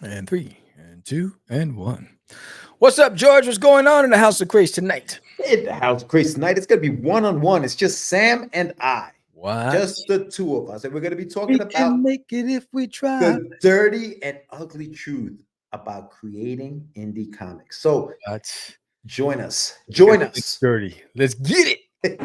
And 3, and 2, and 1. What's up, George? What's going on in the House of Craze tonight? In the house, Craze tonight, it's gonna be one-on-one. It's just Sam and I, What? just the two of us, and we're gonna be talking We about can make it if we try. the dirty and ugly truth about creating indie comics. So What? join us. Join It's us. dirty. Let's get it.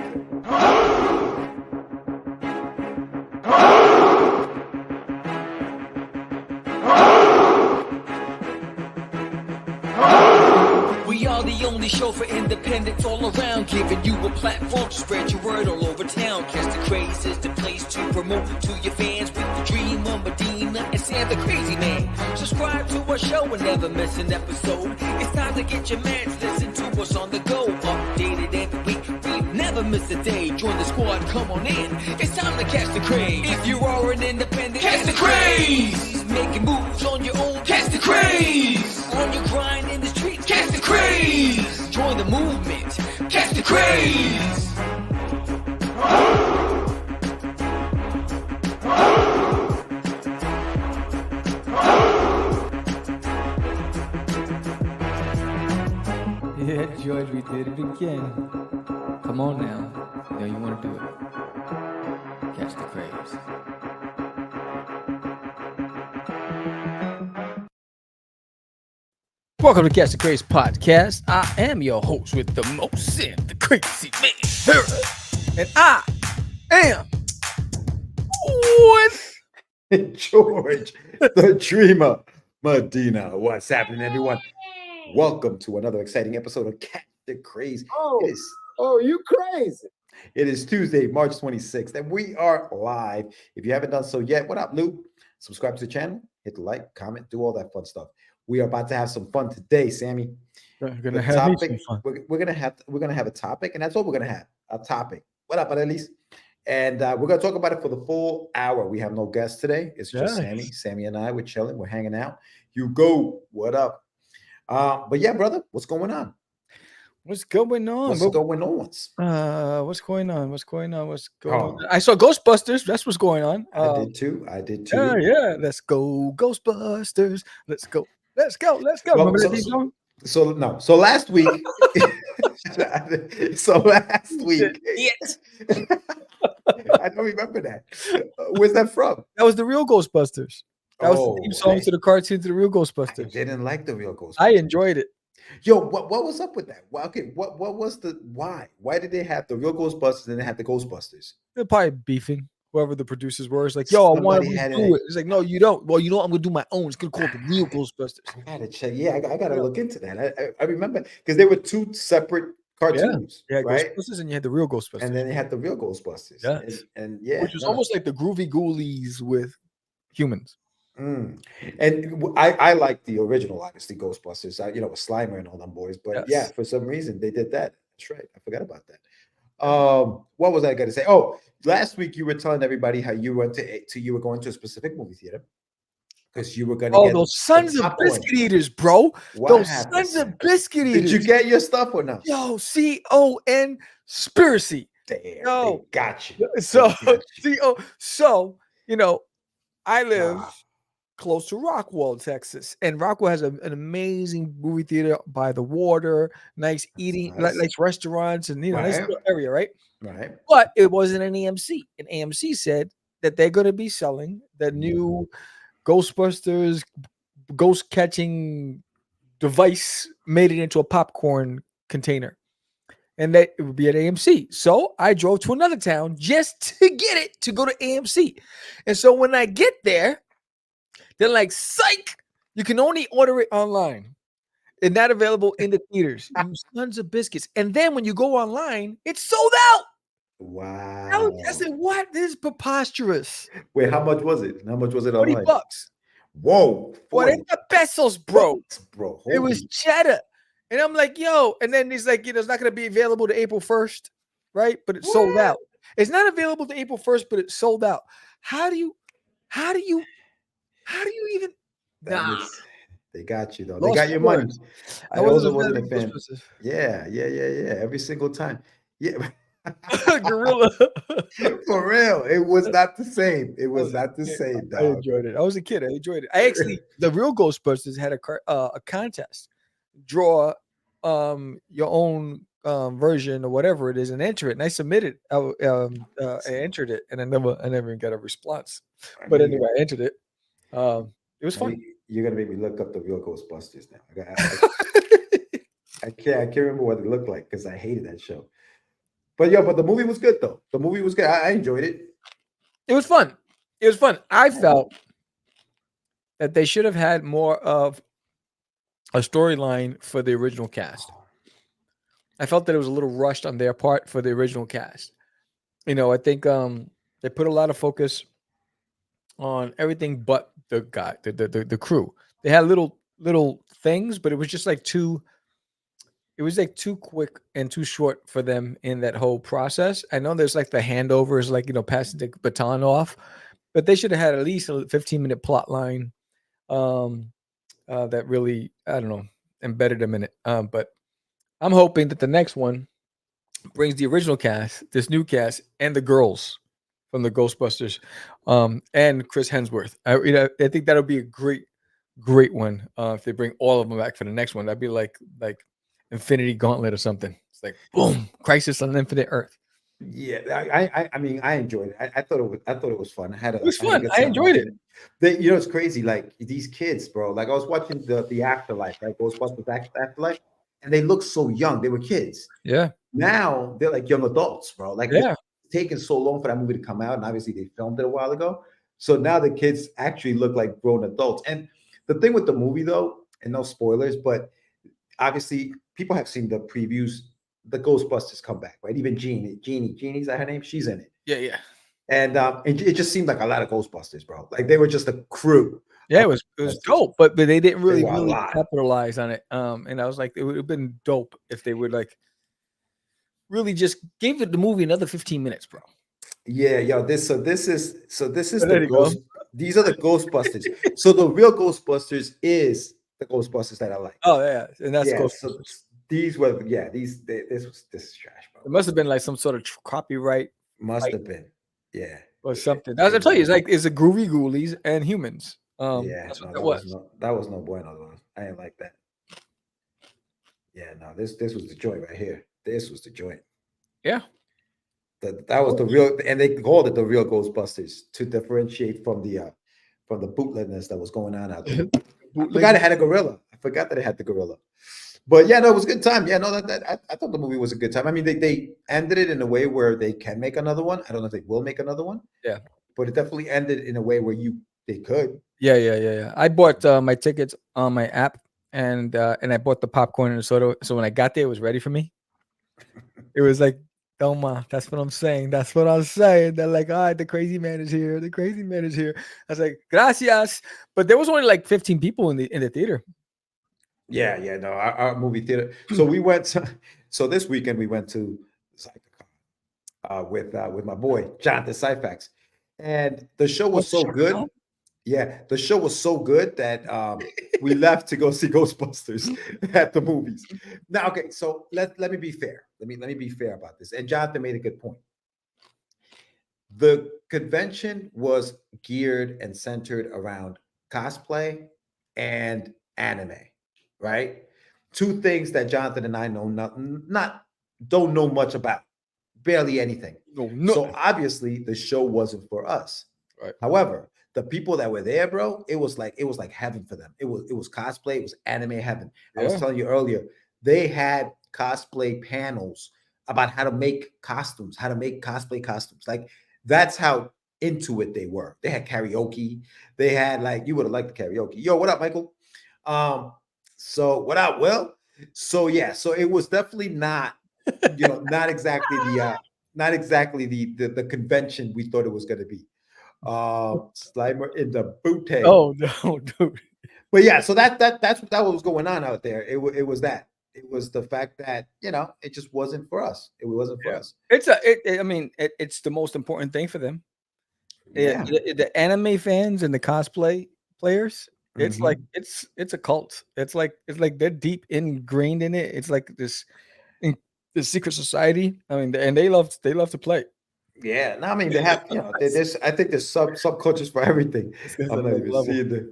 We are the only show for independents all around, giving you a platform to spread your word all over town. Cast the Craze is the place to promote to your fans with the dream of Medina and Sam the Crazy Man. Subscribe to our show and never miss an episode. It's time to get your mans, listen to us on the go. Updated every week, we never miss a day. Join the squad, come on in. It's time to catch the Craze. If you are an independent, catch the Craze. Making moves on your own, catch the Craze. On your grind in the streets, catch the Craze. Join the movement, catch the Craze. Yeah, George, we did it again. Come on now. You know you want to do it. Catch the Craze. Welcome to Catch the Craze podcast. I am your host with the most, Sam the Crazy Man. And I am what? George, the dreamer, Medina. What's happening, everyone? Welcome to another exciting episode of Catch the Craze. Oh, It is, you crazy. it is Tuesday, March 26th, and we are live. If you haven't done so yet, what up, Lou? Subscribe to the channel, hit the like, comment, do all that fun stuff. We are about to have some fun today, Sammy. We're The gonna have me topic some fun. we're gonna have a topic, and that's all we're gonna have. A topic. What up, Annalise? And we're gonna talk about it for the full hour. We have no guests today. It's just Nice. Sammy and I. We're chilling. We're hanging out. Hugo, what up? But yeah, brother, what's going on? What's going on? What's going on? What's going on? What's going on? What's going Oh, on? I saw Ghostbusters. That's what's going on. I did too. I did Yeah, too. yeah. Let's go, Ghostbusters. Let's go. Let's go. Let's go. Well, Remember that so, theme so, song? so no. So last week, so last week, Yes. I don't remember that. Where's that from? That was the real Ghostbusters. That was the theme song to the cartoon to the real I Ghostbusters. didn't like the real Ghostbusters. I enjoyed it. Yo, what was up with that? Well, okay, what was the why? Why did they have the real Ghostbusters and they had the Ghostbusters? They're probably beefing. Whoever the producers were, it's like, yo, I want to Somebody had redo it. it. It's like, no, you don't. Well, you know, what? I'm gonna do my own. It's gonna call it the real Ghostbusters. I gotta check. Yeah, I gotta Yeah. look into that. I remember because they were two separate cartoons, Yeah, right? Ghostbusters, and you had the real Ghostbusters. And then they had the real Ghostbusters. Yes. And yeah, Which was no. almost like the Groovy Ghoulies with humans. Mm. And I like the original, obviously, Ghostbusters. With Slimer and all them boys. But yeah, Yes. for some reason they did that. That's right. I forgot about that. What was I going to say? Oh, last week you were telling everybody how you went you were going to a specific movie theater because you were going to Oh, get those sons of popcorn. biscuit eaters, bro. What Those happened? sons of biscuit Did eaters. you get your stuff or no? Yo, C-O-N Spiracy. Damn, Yo. they got you. So, They got you. C-O. So, I live Nah. close to Rockwell, Texas, and Rockwell has an amazing movie theater by the water, nice eating, nice. nice restaurants, and nice Right. little area, right? Right. But it wasn't an AMC, and AMC said that they're going to be selling the new Ghostbusters ghost catching device, made it into a popcorn container, and that it would be at AMC. So I drove to another town just to get it to go to AMC. And so when I get there, they're like, psych, you can only order it online and not available in the theaters. You sons of biscuits. And then when you go online, it's sold out. Wow. I said, what? This is preposterous. Wait, how much was it? How much was it 40 online? bucks. Whoa. What 40 is the pesos, bro? bucks, bro. It was Holy- cheddar. And I'm like, yo. And then he's like, it's not going to be available to April 1st, right? But it's sold What? out. It's not available to April 1st, but it's sold out. How do you even? That Nah. is- they got you though. Lost They got for your money. words. I I wasn't also a wasn't fan a of fan. Ghostbusters. Yeah. Every single time. Yeah. Gorilla. For real, it was not the same. It was was not the a kid. same, I dog. enjoyed it. I was a kid. I enjoyed it. I actually, the real Ghostbusters had a contest. Draw your own version or whatever it is and enter it. And I submitted. I entered it, and I never even got a response. But Now you anyway, I entered it. It was now fun. you're gonna make me look up the real Ghostbusters now. I can't remember what it looked like because I hated that show. But the movie was good though. The movie was good. I enjoyed it. It was fun. It was fun. I felt that they should have had more of a storyline for the original cast. I felt that it was a little rushed on their part for the original cast. I think they put a lot of focus on everything but the guy, the crew. They had little things, but it was just like too. It was like too quick and too short for them in that whole process. I know there's like the handovers, like passing the baton off, but they should have had at least a 15-minute plot line that really, I don't know, embedded them in it. But I'm hoping that the next one brings the original cast, this new cast, and the girls from the Ghostbusters, and Chris Hemsworth. I think that'll be a great one. If they bring all of them back for the next one, that'd be like Infinity Gauntlet or something. It's like boom, Crisis on Infinite Earth. Yeah, I mean, I enjoyed it. I thought it was fun. It was fun. good I time enjoyed it. watching it's crazy. Like these kids, bro. Like I was watching the Afterlife, right? Ghostbusters Afterlife, and they look so young. They were kids. Yeah. Now they're like young adults, bro. Like Yeah. it's taken so long for that movie to come out, and obviously they filmed it a while ago. So now the kids actually look like grown adults. And the thing with the movie, though, and no spoilers, but obviously people have seen the previews. The Ghostbusters come back, right? Even Jeannie's that her name? She's in it. Yeah. And it just seemed like a lot of Ghostbusters, bro. Like they were just a crew. Yeah, it was dope, but they didn't really were a lot. capitalize on it. And I was like, it would have been dope if they would like really just gave the movie another 15 minutes, bro. Yeah, yo, this is There the you go. ghost. These are the Ghostbusters. So the real Ghostbusters is the Ghostbusters that I like. Oh yeah, and that's Yeah, Ghostbusters. so these were this is trash, bro. It must have been like some sort of copyright Must have been. Yeah. or something. That's what I tell you. It's a groovy ghoulies and humans. Yeah, That's what no, that was. that was no bueno. Though. I didn't like that. Yeah, no, this was the joint right here. This was the joint. Yeah. That was the real, and they called it the real Ghostbusters to differentiate from the bootlegness that was going on out there. I forgot it had a gorilla. I forgot that it had the gorilla. But yeah, no, it was a good time. Yeah, no, I thought the movie was a good time. I mean, they ended it in a way where they can make another one. I don't know if they will make another one. Yeah. But it definitely ended in a way where they could. Yeah. I bought my tickets on my app, and I bought the popcorn and the soda. So when I got there, it was ready for me. It was like, Toma, that's what I'm saying. That's what I'm saying. They're like, all right, the crazy man is here. The crazy man is here. I was like, gracias. But there was only like 15 people in the theater. Yeah, no, our movie theater. So we went. So this weekend we went to with my boy Jonathan Syfax, and the show was so good. Yeah, the show was so good that we left to go see Ghostbusters at the movies. Now, okay, so let me be fair. Let me be fair about this. And Jonathan made a good point. The convention was geared and centered around cosplay and anime, right? Two things that Jonathan and I know don't know much about, barely anything. No. So obviously the show wasn't for us. Right. However, the people that were there, bro, it was like heaven for them. It was cosplay, it was anime heaven. Yeah. I was telling you earlier, they had cosplay panels about how to make costumes, how to make cosplay costumes. Like that's how into it they were. They had karaoke. They had like, you would have liked the karaoke. Yo, what up, Michael? So what up, Will? So yeah, so it was definitely not, not exactly the convention we thought it was going to be. Slimer in the booty. Oh no, dude. But yeah, so that's what was going on out there. It was that. It was the fact that it just wasn't for us. It wasn't for us. It's the most important thing for them. Yeah. The anime fans and the cosplay players. It's like it's a cult. It's like they're deep ingrained in it. It's like this the secret society. I mean, and they love to play. Yeah, no, I mean they have, there's I think there's subcultures for everything. This guy's I'm not another even level. seeing the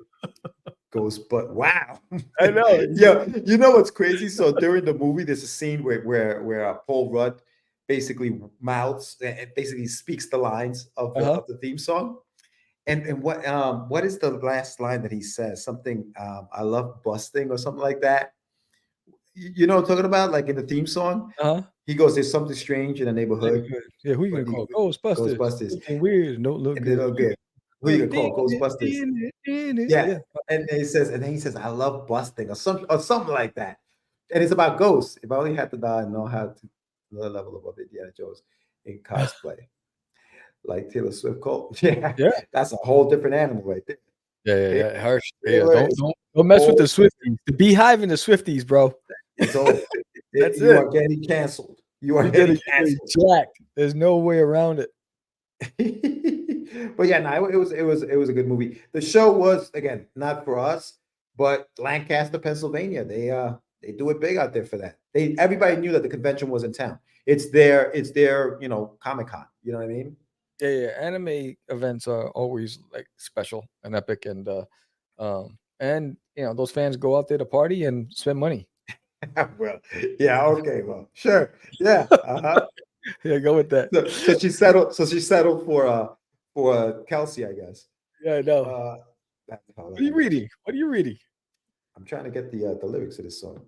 ghost, but wow. I know. Yeah, you know what's crazy? So during the movie, there's a scene where Paul Rudd basically mouths and basically speaks the lines of the theme song. And what is the last line that he says? Something I love busting or something like that. You know what I'm talking about? Like in the theme song, he goes, "There's something strange in the neighborhood." Yeah, who you gonna call? Ghostbusters. Ghostbusters. Looking weird. Don't look And they good. look good. Who you gonna call? Ghostbusters. Yeah. And then he says, I love busting or something like that. And it's about ghosts. If I only had to die and know how to the level above Indiana Jones in cosplay. Like Taylor Swift called. Yeah. That's a whole different animal right there. Yeah. Harsh. Yeah, don't mess with the Swifties. The Beehive and the Swifties, bro. It's over. That's you it. are getting canceled. You are getting canceled. Jacked. There's no way around it. But yeah, no, it was a good movie. The show was, again, not for us, but Lancaster, Pennsylvania. They do it big out there for that. Everybody knew that the convention was in town. It's their Comic-Con. You know what I mean? Yeah. Anime events are always like special and epic, and those fans go out there to party and spend money. Well, yeah, okay, well, sure, yeah, yeah, go with that. So she settled. So she settled for Kelsey, I guess. Yeah, I know. What are you reading? I'm trying to get the lyrics of this song.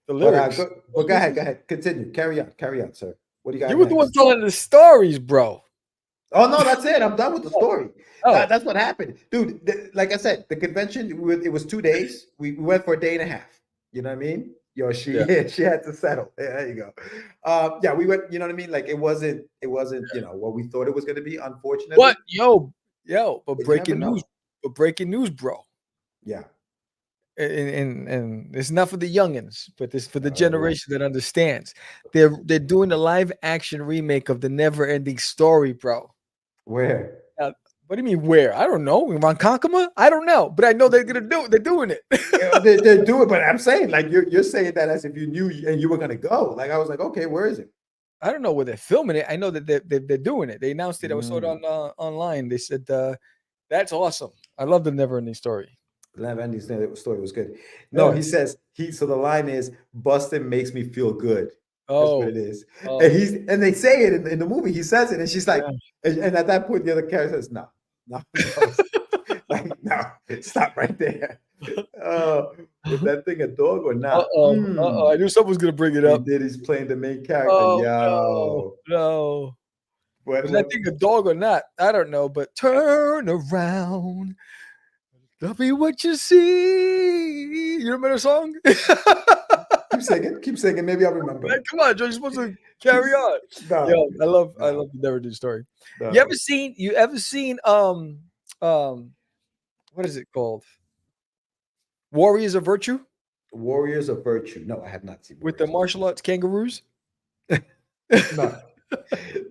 The lyrics. But go ahead. Continue. Carry on, sir. What do you got? You were the one telling the stories, bro. Oh no, that's it. I'm done with the story. That's what happened, dude. Like I said, the convention it was 2 days. We went for a day and a half. You know what I mean? She had to settle. Yeah, there you go. We went. You know what I mean? Like it wasn't. What we thought it was going to be. Unfortunately. But but breaking news, bro. Yeah. And it's not for the youngins, but this for the generation that understands. They're doing the live action remake of the Never Ending Story, bro. Where? What do you mean where? I don't know. In Ronkonkoma? I don't know, but I know they're gonna do it. They're doing it. They're doing it, but I'm saying like you're saying that as if you knew and you were gonna go. Like I was like, okay, where is it? I don't know where they're filming it. I know that they're doing it. They announced it. I saw it on online. They said that's awesome. I love the Never Ending Story. The Never Ending Story was good. No, he says so the line is Bustin' makes me feel good. That's what it is. And they say it in the movie. He says it, and she's like, and at that point, the other character says, no, like no, stop right there. Is that thing a dog or not? I knew someone was gonna bring it up. He's playing the main character. No. Was that thing a dog or not? I don't know, but turn around. Tell me what you see. You remember the song? Keep singing. Maybe I'll remember. Man, come on, Joe. You're supposed to carry on. I love the Never Ending Story. No. You ever seen what is it called? Warriors of Virtue? Warriors of Virtue. No, I have not seen. With the martial arts kangaroos? No.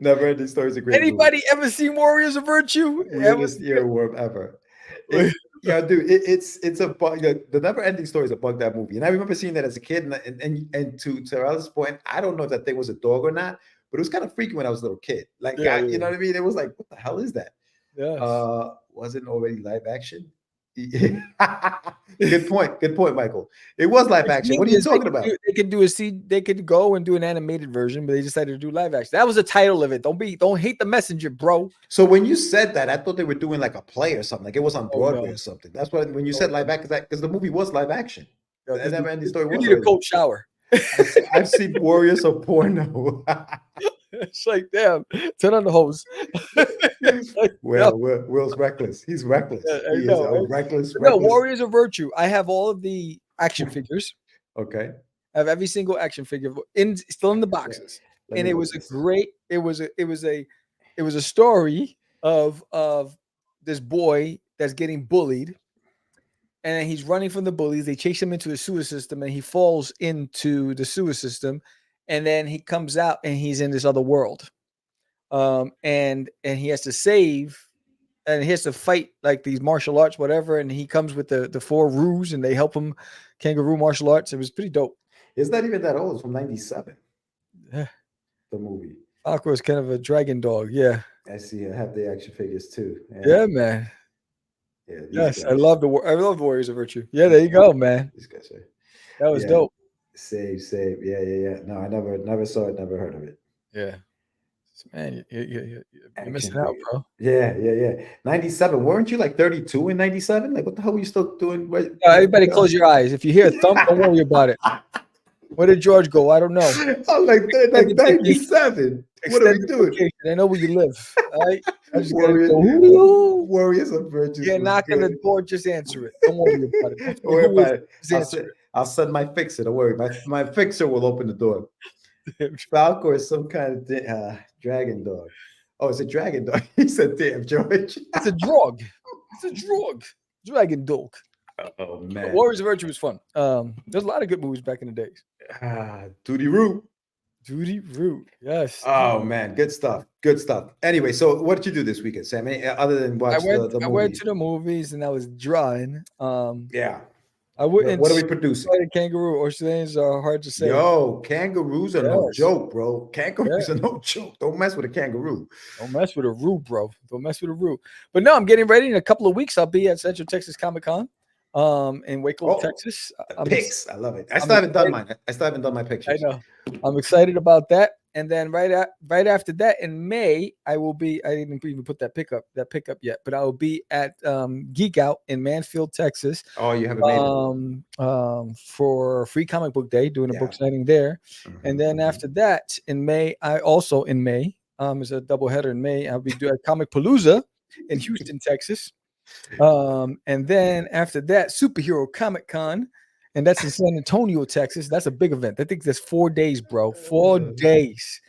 Never Ending Story is a great Anybody ever seen Warriors of Virtue? Weirdest earworm ever. Yeah, dude, it's a bug. The Never Ending Story is a bug that movie, and I remember seeing that as a kid. And to Alice's point, I don't know if that thing was a dog or not, but it was kind of freaky when I was a little kid. Like, you know what I mean? It was like, what the hell is that? Yeah. Was it already live action? Good point, Michael. It was live action. What are you talking about? They could go and do an animated version, but they decided to do live action. That was the title of it. Don't hate the messenger, bro. So when you said that, I thought they were doing like a play or something. Like it was on Broadway or something. That's what when you said live action, because the movie was live action. The Never Ending Story was. You need a cold shower. I've seen Warriors of Porno. It's like, damn, turn on the hose. Will's reckless. He's reckless. He is a reckless. No, Warriors of Virtue. I have all of the action figures. Okay. I have every single action figure still in the boxes. And it was a story of this boy that's getting bullied. And then he's running from the bullies. They chase him into the sewer system, and he falls into the sewer system. And then he comes out, and he's in this other world. And he has to save, and he has to fight like these martial arts, whatever. And he comes with the four roos, and they help him kangaroo martial arts. It was pretty dope. It's not even that old. It's from 97. Yeah. The movie. Aqua is kind of a dragon dog. Yeah. I see. I have the action figures too. Yeah, man. Yeah. These Yes, guys. I love the Warriors of Virtue. Yeah, there you go, man. These guys are. That was Yeah. dope. Same. Yeah. No, I never saw it. Never heard of it. Yeah. Man, you're Action missing out, figure. bro. Yeah. 97. Weren't you like 32 in 97? Like, what the hell were you still doing? Everybody close your eyes. If you hear a thump, don't worry about it. Where did George go? I don't know. I'm like 97. What are we doing? Vacation. I know where you live. All right. I just gotta Warriors, go, "Who?" Warriors of Virtue. You're knocking the door, just answer it. Don't worry about it. Don't worry about it. Just answer it. I'll send my fixer. Don't worry. My fixer will open the door. Falcor is some kind of dragon dog. Oh, it's a dragon dog. He said, "Damn, George." It's a drug. It's a drug. Dragon dog. Oh man, Warriors of Virtue was fun. There's a lot of good movies back in the days. Duty Roo. Duty Root. Yes. Oh man, good stuff. Anyway, so what did you do this weekend, Sam? Other than watch the movie? I went to the movies and I was drawing. Yeah. I wouldn't. What are we producing? Kangaroo or things are hard to say. Yo, kangaroos are no joke, bro. Kangaroos are no joke. Don't mess with a kangaroo. Don't mess with a root, bro. Don't mess with a root. But no, I'm getting ready. In a couple of weeks, I'll be at Central Texas Comic Con. In Waco, Texas. Pics. I love it. I still haven't done mine. I still haven't done my pictures. I know. I'm excited about that. And then right after that in May, I will be. I didn't even put that pickup yet, but I will be at Geek Out in Mansfield, Texas. Oh, you haven't made it. For Free Comic Book Day, doing a book signing there. And then after that in May, is a doubleheader in May. I'll be doing Comic Palooza in Houston, Texas. And then after that, Superhero Comic Con, and that's in San Antonio, Texas. That's a big event. I think that's 4 days, bro. 4 days.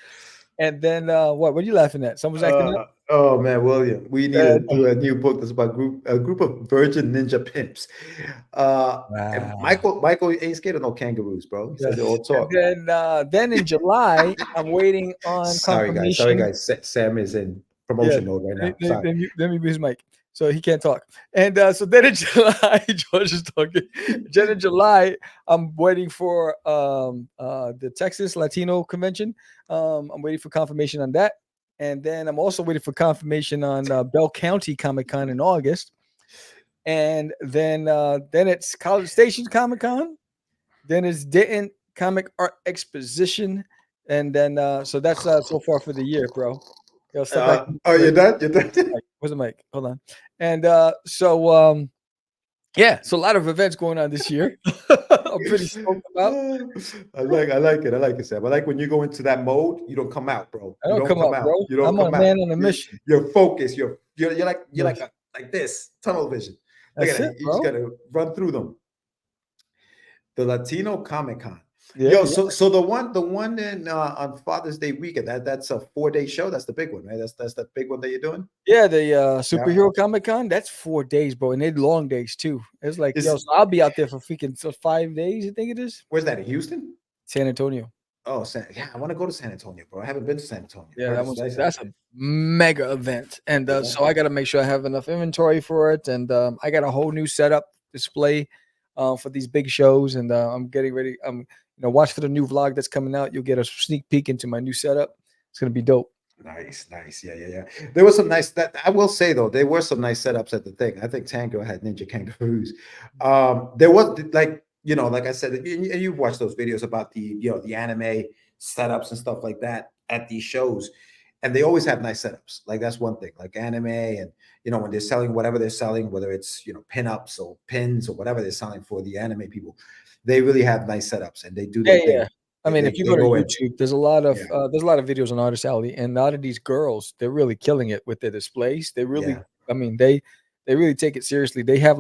And then what are you laughing at? Someone's acting up? Oh man, William, we need to do a new book that's about a group of virgin ninja pimps. And Michael ain't scared of no kangaroos, bro. He said they all talk. And then in July, I'm waiting on confirmation. Sorry guys. Sam is in promotion mode right now. Let me mute his mic. So he can't talk. And so then in July, George is talking. Then in July, I'm waiting for the Texas Latino Convention. I'm waiting for confirmation on that. And then I'm also waiting for confirmation on Bell County Comic Con in August. And then it's College Station Comic Con. Then it's Denton Comic Art Exposition. And then so that's so far for the year, bro. Yo, you're done? Where's the mic? Hold on. And so a lot of events going on this year. I'm pretty stoked about. I like it, Sam. I like when you go into that mode, you don't come out, bro. I don't come out, bro. You don't I'm a man on a mission. You're focused. You're like this tunnel vision. Look at that. You just gotta run through them. The Latino Comic Con. Yeah, so the one in on Father's Day weekend, that's a 4-day show. That's the big one, right? That's the big one that you're doing. Yeah, the Superhero Comic Con. That's 4 days, bro, and they're long days too. It's like so I'll be out there for freaking 5 days. I think it is. Where's that in Houston? San Antonio. Oh, I want to go to San Antonio, bro. I haven't been to San Antonio. Yeah, that's a mega event, and so I got to make sure I have enough inventory for it, and I got a whole new setup display for these big shows, and I'm getting ready. Watch for the new vlog that's coming out. You'll get a sneak peek into my new setup. It's gonna be dope. Nice. Yeah. There was some nice. That I will say though, there were some nice setups at the thing. I think Tango had ninja kangaroos. There was like I said, and you've watched those videos about the anime setups and stuff like that at these shows, and they always have nice setups. Like that's one thing. Like anime, and when they're selling whatever they're selling, whether it's pinups or pins or whatever they're selling for the anime people. They really have nice setups, and they do. Yeah. I mean, if you go to YouTube, there's a lot of videos on Artist Alley, and a lot of these girls, they're really killing it with their displays. They really, I mean, they really take it seriously. They have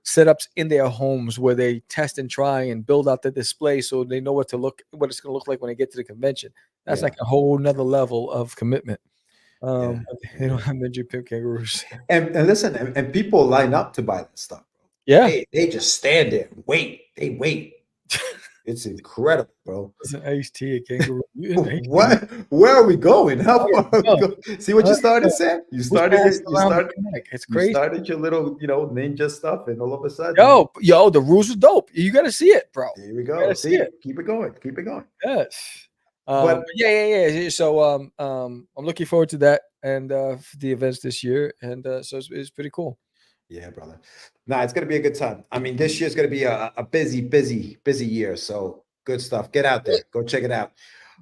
setups in their homes where they test and try and build out the display so they know what it's going to look like when they get to the convention. That's like a whole nother level of commitment. They don't have ninja pimp kangaroos. And listen, and people line up to buy that stuff. Yeah, they just stand there and wait. They wait. It's incredible, bro. It's an iced tea, a kangaroo. What? Where are we going? How far? See what you started, Sam? You started. It's crazy. You started your little, ninja stuff, and all of a sudden, the rules are dope. You got to see it, bro. Here we go. See it. Keep it going. Yes. But yeah. So I'm looking forward to that and for the events this year, and so it's pretty cool. yeah, brother. Nah, it's gonna be a good time. I mean, this year's gonna be a busy year. So good stuff. Get out there. Go check it out.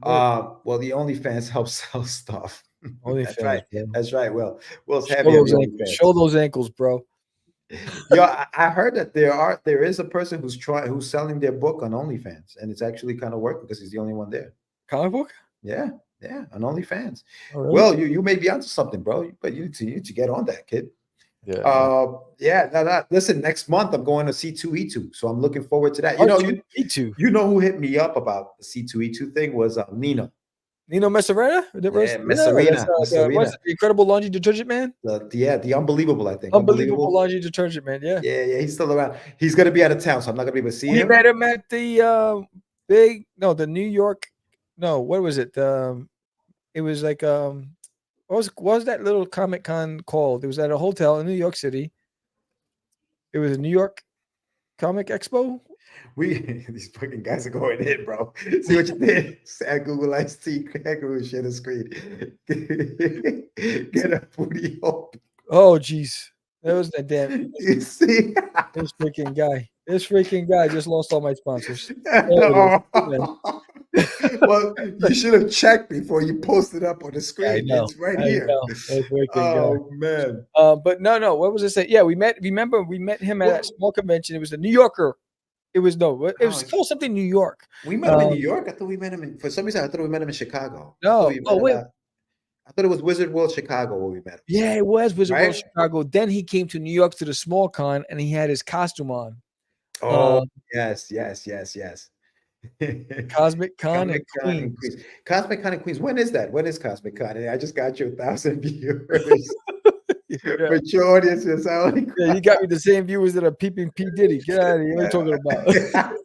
But Well, the OnlyFans helps sell stuff. That's OnlyFans, right. bro. That's right. Well, Will's Show heavy on those the ankles. OnlyFans. Show those ankles, bro. Yo, I heard that there is a person who's selling their book on OnlyFans, and it's actually kind of working because he's the only one there. Comic book? Yeah, on OnlyFans. Oh, really? Well, you may be onto something, bro. But you need to get on that, kid. Yeah. Yeah. Listen, next month I'm going to C2E2, so I'm looking forward to that. Me too. You know who hit me up about the C2E2 thing was Nino. Nino Messerina? Messerina. What's it, the Incredible Laundry Detergent Man? The Unbelievable, I think. Unbelievable Laundry Detergent Man, yeah. Yeah, he's still around. He's gonna be out of town, so I'm not gonna be able to see We him. met him at the the New York. No, what was it? It was like what was that little Comic Con called? It was at a hotel in New York City. It was a New York Comic Expo. These fucking guys are going in, bro. See what you did? At Google Ice-T, Kangaroo, share the screen. Get a booty hole. Oh, jeez. That was that damn. You see? This freaking guy. This freaking guy just lost all my sponsors. Well, you should have checked before you posted up on the screen. It's right here. Oh man. But no. What was I saying? Yeah, we met. Remember, we met him at that small convention. It was the New Yorker. It was called something New York. We met him in New York. I thought we met him for some reason. I thought we met him in Chicago. No. Wait. I thought it was Wizard World Chicago where we met him. Yeah, it was Wizard World Chicago. Then he came to New York to the small con, and he had his costume on. Oh, yes. Cosmic Con and Queens. Cosmic Con and Queens. When is that? When is Cosmic Con? I just got you 1,000 viewers. But your audience is only. Yeah, you got me the same viewers that are peeping P. Diddy. Get out of here. What are you talking about?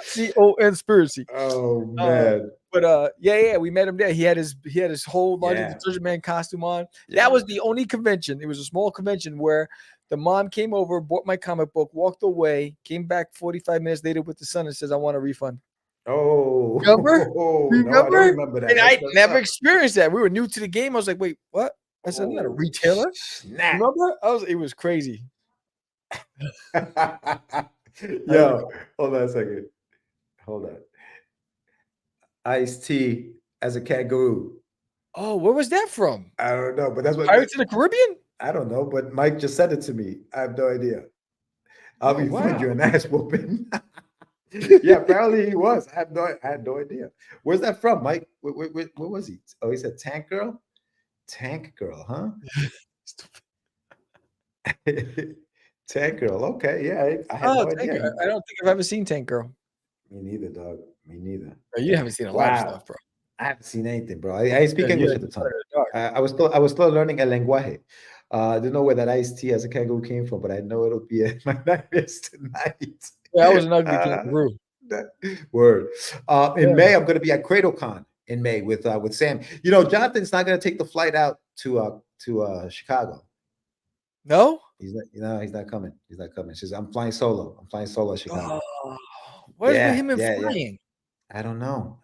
C-O-N-spiracy. Oh man. But yeah, we met him there. He had his whole Laundry Detergent Man costume on. That was the only convention. It was a small convention where the mom came over, bought my comic book, walked away, came back 45 minutes later with the son and says, "I want a refund." Oh, remember? No, I don't remember that. And I never experienced that. We were new to the game. I was like, "Wait, what?" I said, "I'm not a retailer." Snap. Remember? It was crazy. Yo, hold on a second. Hold on. Ice-T as a kangaroo. Oh, where was that from? I don't know, but that's what Pirates of the Caribbean? I don't know, but Mike just said it to me. I have no idea. I'll be finding you an ass whooping. Yeah, apparently he was. I had no idea. Where's that from, Mike? Where was he? Oh, he said Tank Girl? Tank Girl, huh? Tank Girl. Okay, yeah. I had no idea. I don't think I've ever seen Tank Girl. Me neither, dog. Me neither. You haven't seen a lot of stuff, bro. I haven't seen anything, bro. I speak English at the time. I was still learning el lenguaje. I didn't know where that Ice-T as a kangaroo came from, but I know it'll be at my nightmares tonight. Yeah, I was an ugly kangaroo. Word. In May, I'm going to be at CradleCon in May with Sam. You know, Jonathan's not going to take the flight out to Chicago. No, he's not coming. He's not coming. She says, "I'm flying solo. I'm flying solo to Chicago." Where's him and flying? I don't know.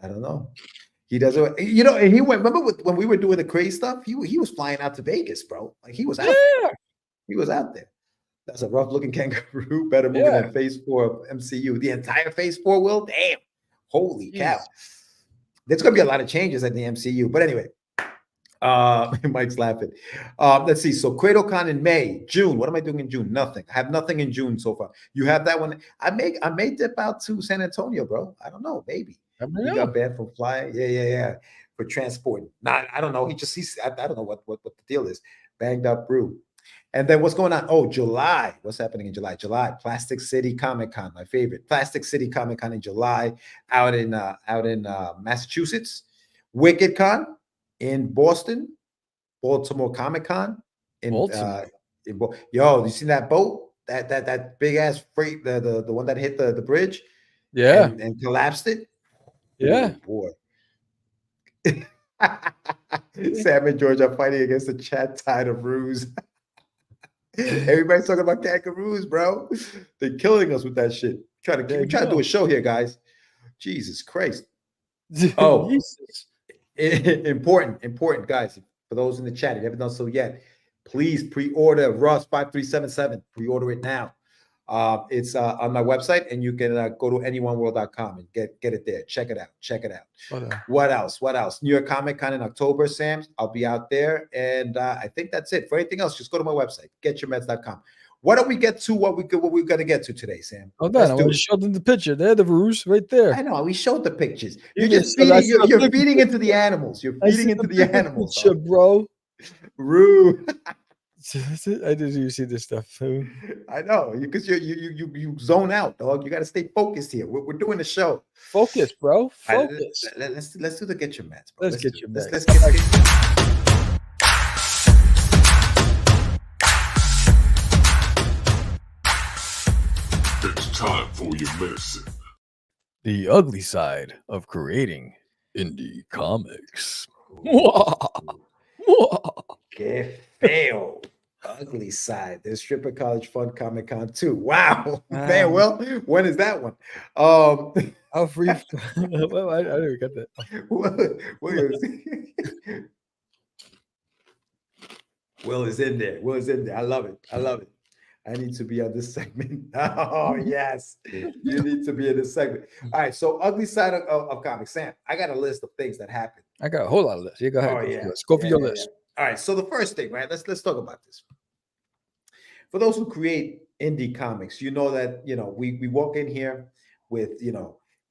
He doesn't. You know, and he went. Remember when we were doing the Craze stuff? He was flying out to Vegas, bro. Like he was out there. He was out there. That's a rough looking kangaroo. Better movie than Phase 4 of MCU. The entire Phase 4 will. Damn. Holy cow. There's gonna be a lot of changes at the MCU. But anyway, Mike's laughing. Let's see. So CradleCon in May, June. What am I doing in June? Nothing. I have nothing in June so far. You have that one. I may dip out to San Antonio, bro. I don't know. Maybe. He got banned from flying. Yeah. For transport. I don't know. I don't know what the deal is. Banged up brew. And then what's going on? Oh, July. What's happening in July? Plastic City Comic Con, my favorite. Plastic City Comic Con in July, out in Massachusetts. Wicked Con in Boston. Baltimore Comic Con in Baltimore. Yo, you seen that boat? That big ass freight, the one that hit the bridge? Yeah. And collapsed it? Yeah. Oh, boy. Sam and George are fighting against the Chad tide of ruse. Everybody's talking about kangaroos, bro. They're killing us with that shit. We're trying to do a show here, guys. Jesus Christ. Oh, Jesus. important, guys. For those in the chat, if you haven't done so yet, please pre-order Russ 5377. Pre-order it now. It's on my website, and you can go to anyoneworld.com and get it there. Check it out. What else? New York Comic Con in October, Sam. I'll be out there, and I think that's it. For anything else, just go to my website, getyourmeds.com. Why don't we get to what we're gonna get to today, Sam? Oh, no, I want to show them the picture. There, the ruse right there. I know we showed the pictures. You You're just just said I feeding. saw You're the feeding into the animals. You're I feeding see into the bigger animals, picture, bro. Rude. I didn't even see this stuff. I know because you zone out, dog. You got to stay focused here. We're doing the show. Focus, bro. All right, Focus. let's do the get your meds, bro. Let's get your meds. Let's get. It's time for your medicine. The ugly side of creating indie comics. Que feo. Ugly side. There's Stripper College Fun Comic Con 2. Wow. Man, well, when is that one? How free? Well, I didn't get that. Will is in there. I love it. I need to be on this segment. Oh, yes. You need to be in this segment. All right. So, ugly side of comics. Sam, I got a list of things that happened. I got a whole lot of lists. You go ahead. Oh, yeah. Go for your list. All right. So, the first thing, right? Let's talk about this. For those who create indie comics, you know that, we walk in here with,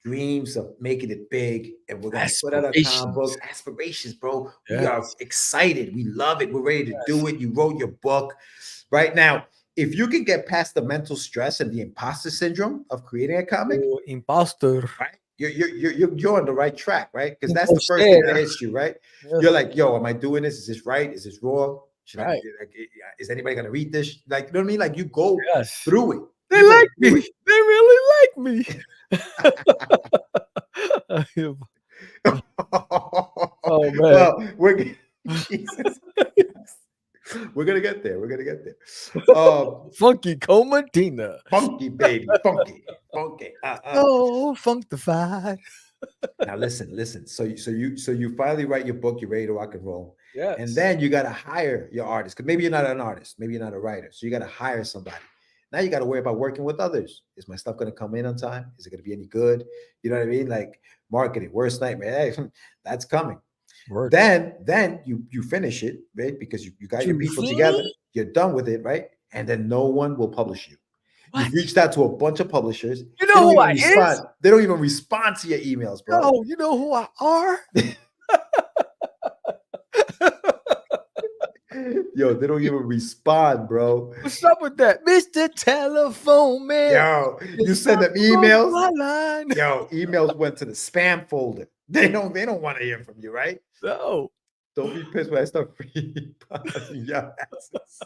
dreams of making it big, and we're going to put out a comic book. Aspirations, bro. Yes. We are excited. We love it. We're ready to do it. You wrote your book. Right now, if you can get past the mental stress and the imposter syndrome of creating a comic, imposter, right? You're on the right track, right? Because that's the first thing that hits you, right? Yeah. You're like, yo, am I doing this? Is this right? Is this wrong? Is anybody gonna read this? Like, you know what I mean? Like, you go through it. They like me. They really like me. Oh man. Well, Jesus. We're gonna get there. Funky Comatina. Funky baby. Funky. Oh, funkified. Now listen. So you finally write your book. You're ready to rock and roll. Yes. And then you gotta hire your artist, because maybe you're not an artist, maybe you're not a writer. So you gotta hire somebody. Now you gotta worry about working with others. Is my stuff gonna come in on time? Is it gonna be any good? You know what I mean? Like marketing, worst nightmare. Hey, that's coming. Word. Then you finish it, right? Because you got your people together, you're done with it, right? And then no one will publish you. What? You've reached out to a bunch of publishers. You know who I is? They don't even respond to your emails, bro. No, you know who I are? Yo, they don't even respond, bro. What's up with that, Mr. Telephone Man? Yo, you send them emails. Yo, emails went to the spam folder. They don't want to hear from you, right? No. Don't be pissed when I start free your asses.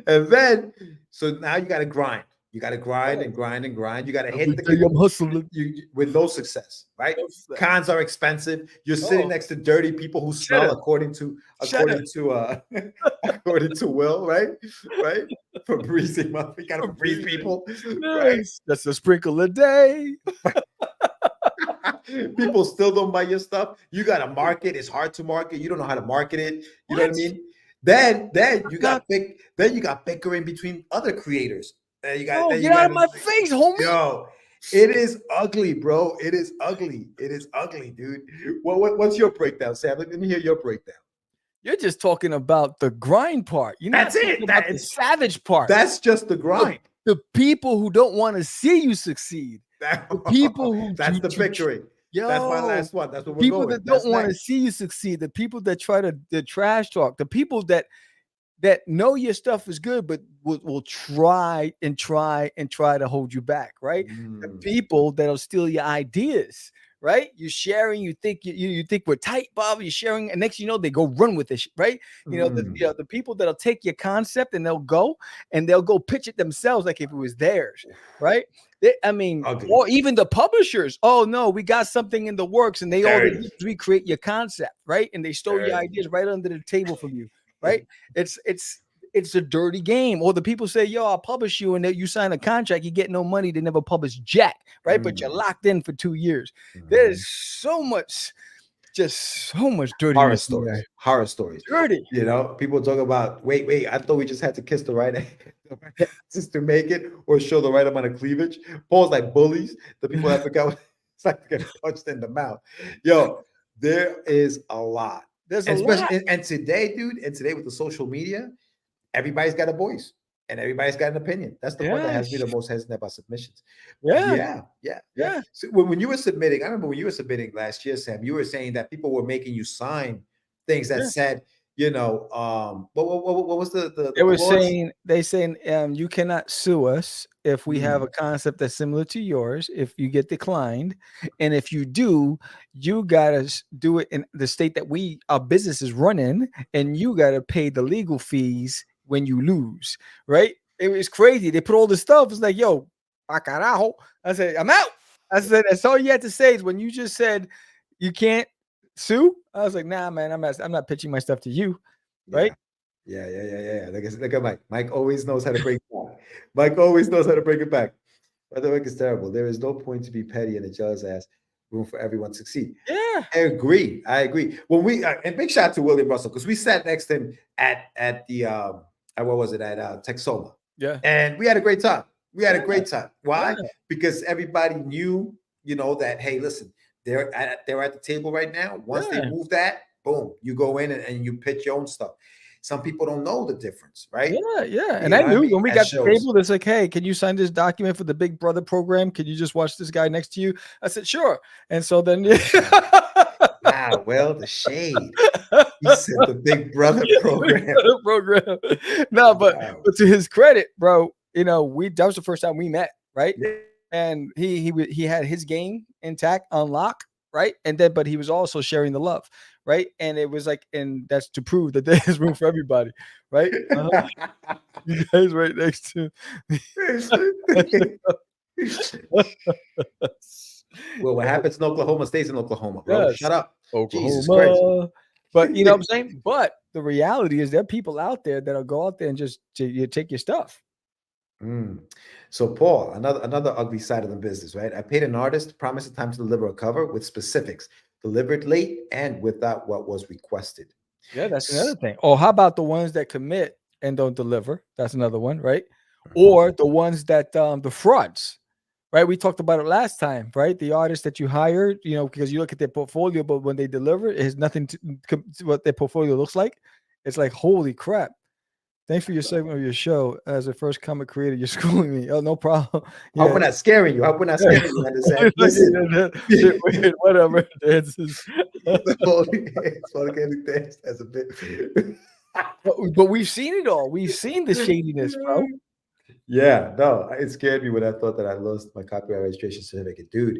And then, so now you got to grind. You got to grind and grind. You got to hit I'm hustling. With no success, right? Cons are expensive. You're sitting next to dirty people who smell, according to Will, right? Febreze, you got to Febreze people, right? That's a sprinkle a day. People still don't buy your stuff. You got to market. It's hard to market. You don't know how to market it. You know what I mean? Then you got bickering between other creators. Get out of my face, homie. Yo, it is ugly, bro. It is ugly, dude. What's your breakdown, Sam? Let me hear your breakdown. You're just talking about the grind part. That's it. That's the savage part. That's just the grind. The people who don't want to see you succeed. The people who that's the bickering. Yo, that's my last one. That's what we're people going. That don't want to see you succeed. The people that try to trash talk. The people that know your stuff is good, but will try to hold you back, right? The people that'll steal your ideas, right? You're sharing, you think we're tight, Bob. You're sharing, and next you know they go run with this, right? The people that'll take your concept and they'll go pitch it themselves like if it was theirs, right? Or even the publishers. Oh no, we got something in the works, and they all recreate your concept, right? And they stole your ideas right under the table from you. Right? It's It's a dirty game. Or the people say, yo, I'll publish you, and then you sign a contract, you get no money, they never publish jack, right? But you're locked in for 2 years. There's so much Horror dirtiness. Horror stories. Dirty. You know, people talk about, wait, I thought we just had to kiss the right just to make it, or show the right amount of cleavage. Paul's like bullies. The people that forgot, it's like getting punched in the mouth. Yo, there is a lot. There's a lot. And today, dude, with the social media, everybody's got a voice and everybody's got an opinion. That's the one that has me the most hesitant about submissions. Yeah. So when you were submitting, I remember when you were submitting last year, Sam, you were saying that people were making you sign things that said, you know, what was the they were clause? saying you cannot sue us if we have a concept that's similar to yours, if you get declined, and if you do, you gotta do it in the state that our business is running, and you gotta pay the legal fees when you lose, right? It was crazy. They put all this stuff. It's like, yo, carajo. I said, I'm out. I said, that's all you had to say is when you just said you can't sue. I was like, nah, man, I'm not pitching my stuff to you, right? Yeah. Look at Mike. Mike always knows how to bring it back. Mike always knows how to bring it back. But the work is terrible. There is no point to be petty and a jealous ass. Room for everyone to succeed. Yeah, I agree. When we and big shout out to William Russell, because we sat next to him at the what was it, at Texoma. Yeah, and we had a great time. Why? Because everybody knew, you know, that, hey, listen, they're at the table right now. Once they move that, boom, you go in and you pitch your own stuff. Some people don't know the difference, right? Yeah. And I knew when we got to the table, it's like, hey, can you sign this document for the Big Brother program? Can you just watch this guy next to you? I said, sure. And so then, well, the shade. He said the Big Brother program. No, but to his credit, bro, you know, that was the first time we met, right? Yeah. And he had his game intact, on lock, right? And then, but he was also sharing the love, right? And it was like, and that's to prove that there's room for everybody, right? You guys right next to. Well, what happens in Oklahoma stays in Oklahoma, bro. Yes. Shut up, Oklahoma. Jesus Christ. But you know what I'm saying? But the reality is there are people out there that'll go out there and just take your stuff. So, Paul, another ugly side of the business, right? I paid an artist, promised a time to deliver a cover with specifics, delivered late and without what was requested. Yeah, that's another thing. Or how about the ones that commit and don't deliver? That's another one, right? Or the ones that the frauds, right? We talked about it last time, right? The artists that you hired, you know, because you look at their portfolio, but when they deliver, it has nothing to what their portfolio looks like. It's like, holy crap. Thanks for your segment of your show. As a first comic creator, you're schooling me. Oh, no problem. Yeah. We're not scaring you. We're not scaring you. Listen. Whatever. It's a bit. But we've seen it all. We've seen the shadiness, bro. Yeah, no, it scared me when I thought that I lost my copyright registration certificate, dude.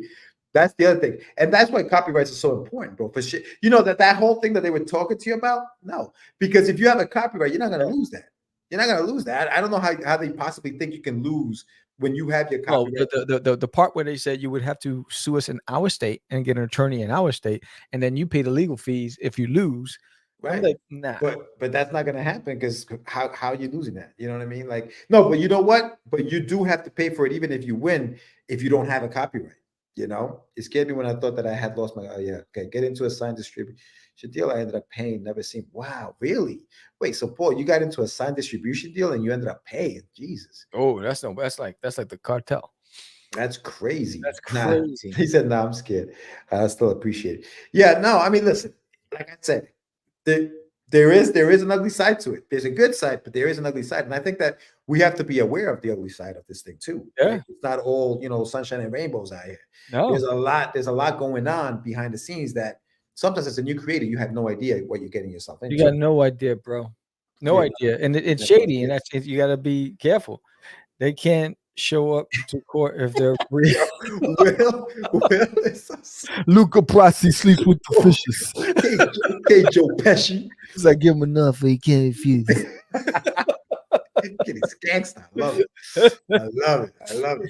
That's the other thing, and that's why copyrights are so important, bro. For shit, you know that whole thing that they were talking to you about. No, because if you have a copyright, you're not gonna lose that. You're not gonna lose that. I don't know how they possibly think you can lose when you have your copyright. The part where they said you would have to sue us in our state and get an attorney in our state, and then you pay the legal fees if you lose. Right. Like, nah. But that's not gonna happen because how are you losing that? You know what I mean? Like, no, but you know what? But you do have to pay for it even if you win, if you don't have a copyright. You know, it scared me when I thought that I had lost my. Oh yeah, okay. Get into a signed distribution deal. I ended up paying. Never seen. Wow, really? Wait, so Paul, you got into a signed distribution deal and you ended up paying? Jesus. Oh, that's like the cartel. That's crazy. That's crazy. He said, "No, I'm scared. I still appreciate it." Yeah, no, I mean, listen. Like I said, there is an ugly side to it. There's a good side, but there is an ugly side, and I think that we have to be aware of the ugly side of this thing too. Yeah, right? It's not all sunshine and rainbows out here. No, there's a lot going on behind the scenes that sometimes as a new creator you have no idea what you're getting yourself into. You got no idea, bro. No idea, and it's shady, and you got to be careful. They can't show up to court if they're real. Luca Brasi sleeps with the fishes. Hey, Joe Pesci. It's like, give him enough, he can't refuse. It's gangster. I love it.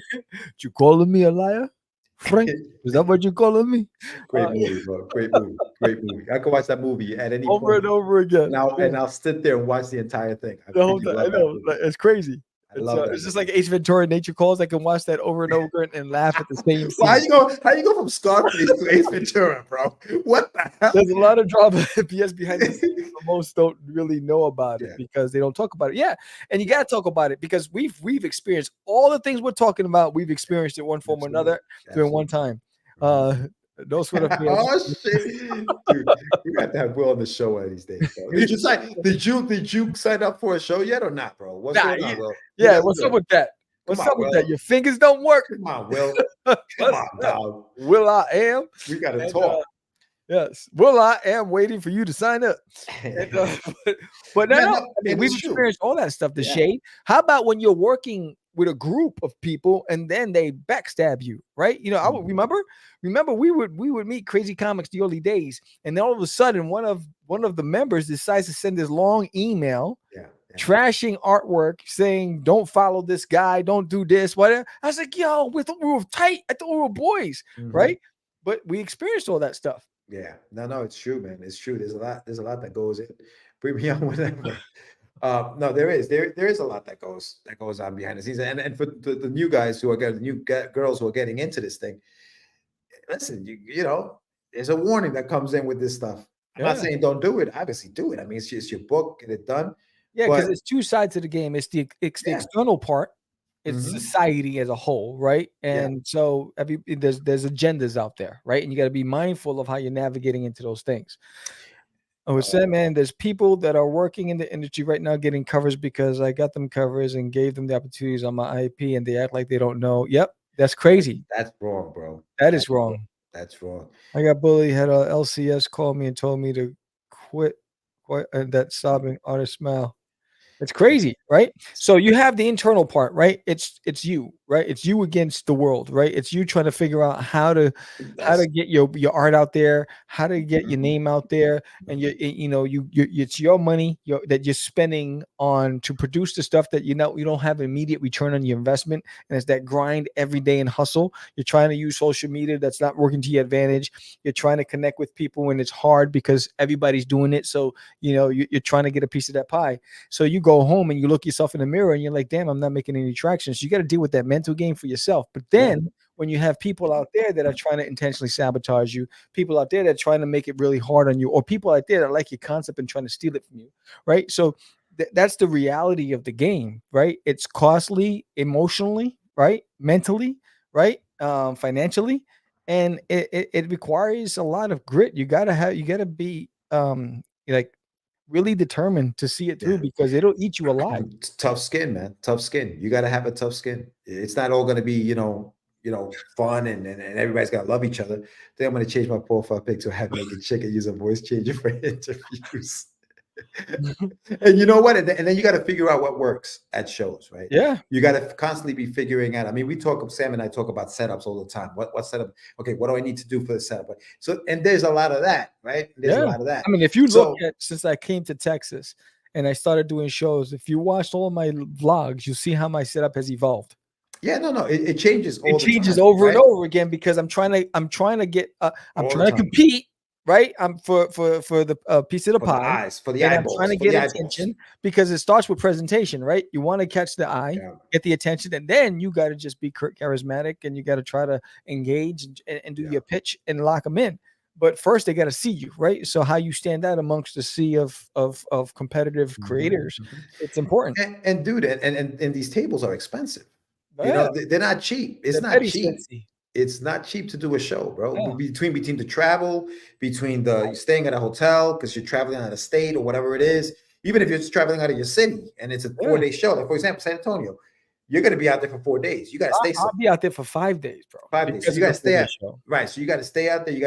You calling me a liar? Frank, is that what you're calling me? Great movie, bro. Great movie. Great movie. I can watch that movie at any Over point, and over again. and I'll sit there and watch the entire thing. I The whole freaking time. I love that know, movie. like, it's crazy. I love that. It's just movie. like Ace Ventura, Nature Calls. I can watch that over and over and laugh at the same Well, how scene. you go from Scarface to Ace Ventura, bro? What the hell? There's a lot of drama BS behind the scenes, but most don't really know about it Yeah. because they don't talk about it. Yeah, and you got to talk about it because we've experienced all the things we're talking about. We've experienced it one form or another during one time. No sort of Oh shit, dude! We got to have Will on the show one of these days, bro. Did you sign up for a show yet or not, bro? What's going on, Will? Yeah, what's up with that? What's up with that? Your fingers don't work. Come on, Will. Come on, dog. Will I am? We got to talk. Yes. Will I am waiting for you to sign up. And, but no, I mean, we've experienced all that stuff, the shade. How about when you're working with a group of people and then they backstab you, right? You know, I would remember we would meet Crazy Comics the early days, and then all of a sudden one of the members decides to send this long email trashing artwork, saying don't follow this guy, don't do this, whatever. I was like, yo, we were tight. I thought we were boys, right? But we experienced all that stuff. Yeah, no, it's true, man. It's true. There's a lot that goes in. Bring me on whatever. No, there is a lot that goes on behind the scenes, and for the new guys who are getting, the new girls who are getting into this thing, listen, you know, there's a warning that comes in with this stuff. I'm not saying don't do it. Obviously, do it. I mean, it's just your book, get it done. Yeah, because it's two sides of the game. It's the external part. It's society as a whole, right? And so there's agendas out there, right? And you got to be mindful of how you're navigating into those things. I would say, man, there's people that are working in the industry right now getting covers because I got them covers and gave them the opportunities on my IP, and they act like they don't know. Yep, that's crazy. That's wrong, bro. That's wrong. That's wrong. I got bullied. Had a LCS call me and told me to quit. And that sobbing artist smile. It's crazy, right? So you have the internal part, right? It's you, right? It's you against the world, right? It's you trying to figure out how to get your art out there, how to get your name out there, and it's your money that you're spending on to produce the stuff that you don't have immediate return on your investment, and it's that grind every day and hustle. You're trying to use social media that's not working to your advantage. You're trying to connect with people when it's hard because everybody's doing it. So you're trying to get a piece of that pie. So you go home and you look yourself in the mirror and you're like, damn, I'm not making any traction. So you got to deal with that mental game for yourself. But then when you have people out there that are trying to intentionally sabotage you, people out there that are trying to make it really hard on you, or people out there that like your concept and trying to steal it from you, right? So that's the reality of the game, right? It's costly emotionally, right? Mentally, right? Financially, and it requires a lot of grit. You gotta be like really determined to see it through because it'll eat you alive. Tough skin, man. Tough skin. You got to have a tough skin. It's not all going to be, fun and everybody's got to love each other. Then I'm going to change my profile pic to have naked chick and use a voice changer for interviews. And you know what? And then you got to figure out what works at shows, right? Yeah. You got to constantly be figuring out. I mean, Sam and I talk about setups all the time. What setup? Okay, what do I need to do for the setup? So, and there's a lot of that, right? There's a lot of that. I mean, if you look at, since I came to Texas and I started doing shows, if you watched all of my vlogs, you'll see how my setup has evolved. Yeah, no, it changes. It changes over and over again because I'm trying to get, I'm trying to compete. Right, I'm for the piece of the pie, for the eyeballs. I'm trying to get attention because it starts with presentation, right? You want to catch the eye, get the attention, and then you got to just be charismatic and you got to try to engage and do your pitch and lock them in. But first, they got to see you, right? So how you stand out amongst the sea of competitive creators, it's important. And dude, and these tables are expensive. They're not cheap. It's not cheap. It's not cheap to do a show, bro. Yeah. Between the travel, between the staying at a hotel because you're traveling out of state or whatever it is, even if you're just traveling out of your city and it's a 4-day show, like for example, San Antonio, you're going to be out there for 4 days. You got to stay. I'll be out there for 5 days, bro. 5 days. So you got to stay out. Right. So you got to stay out there. You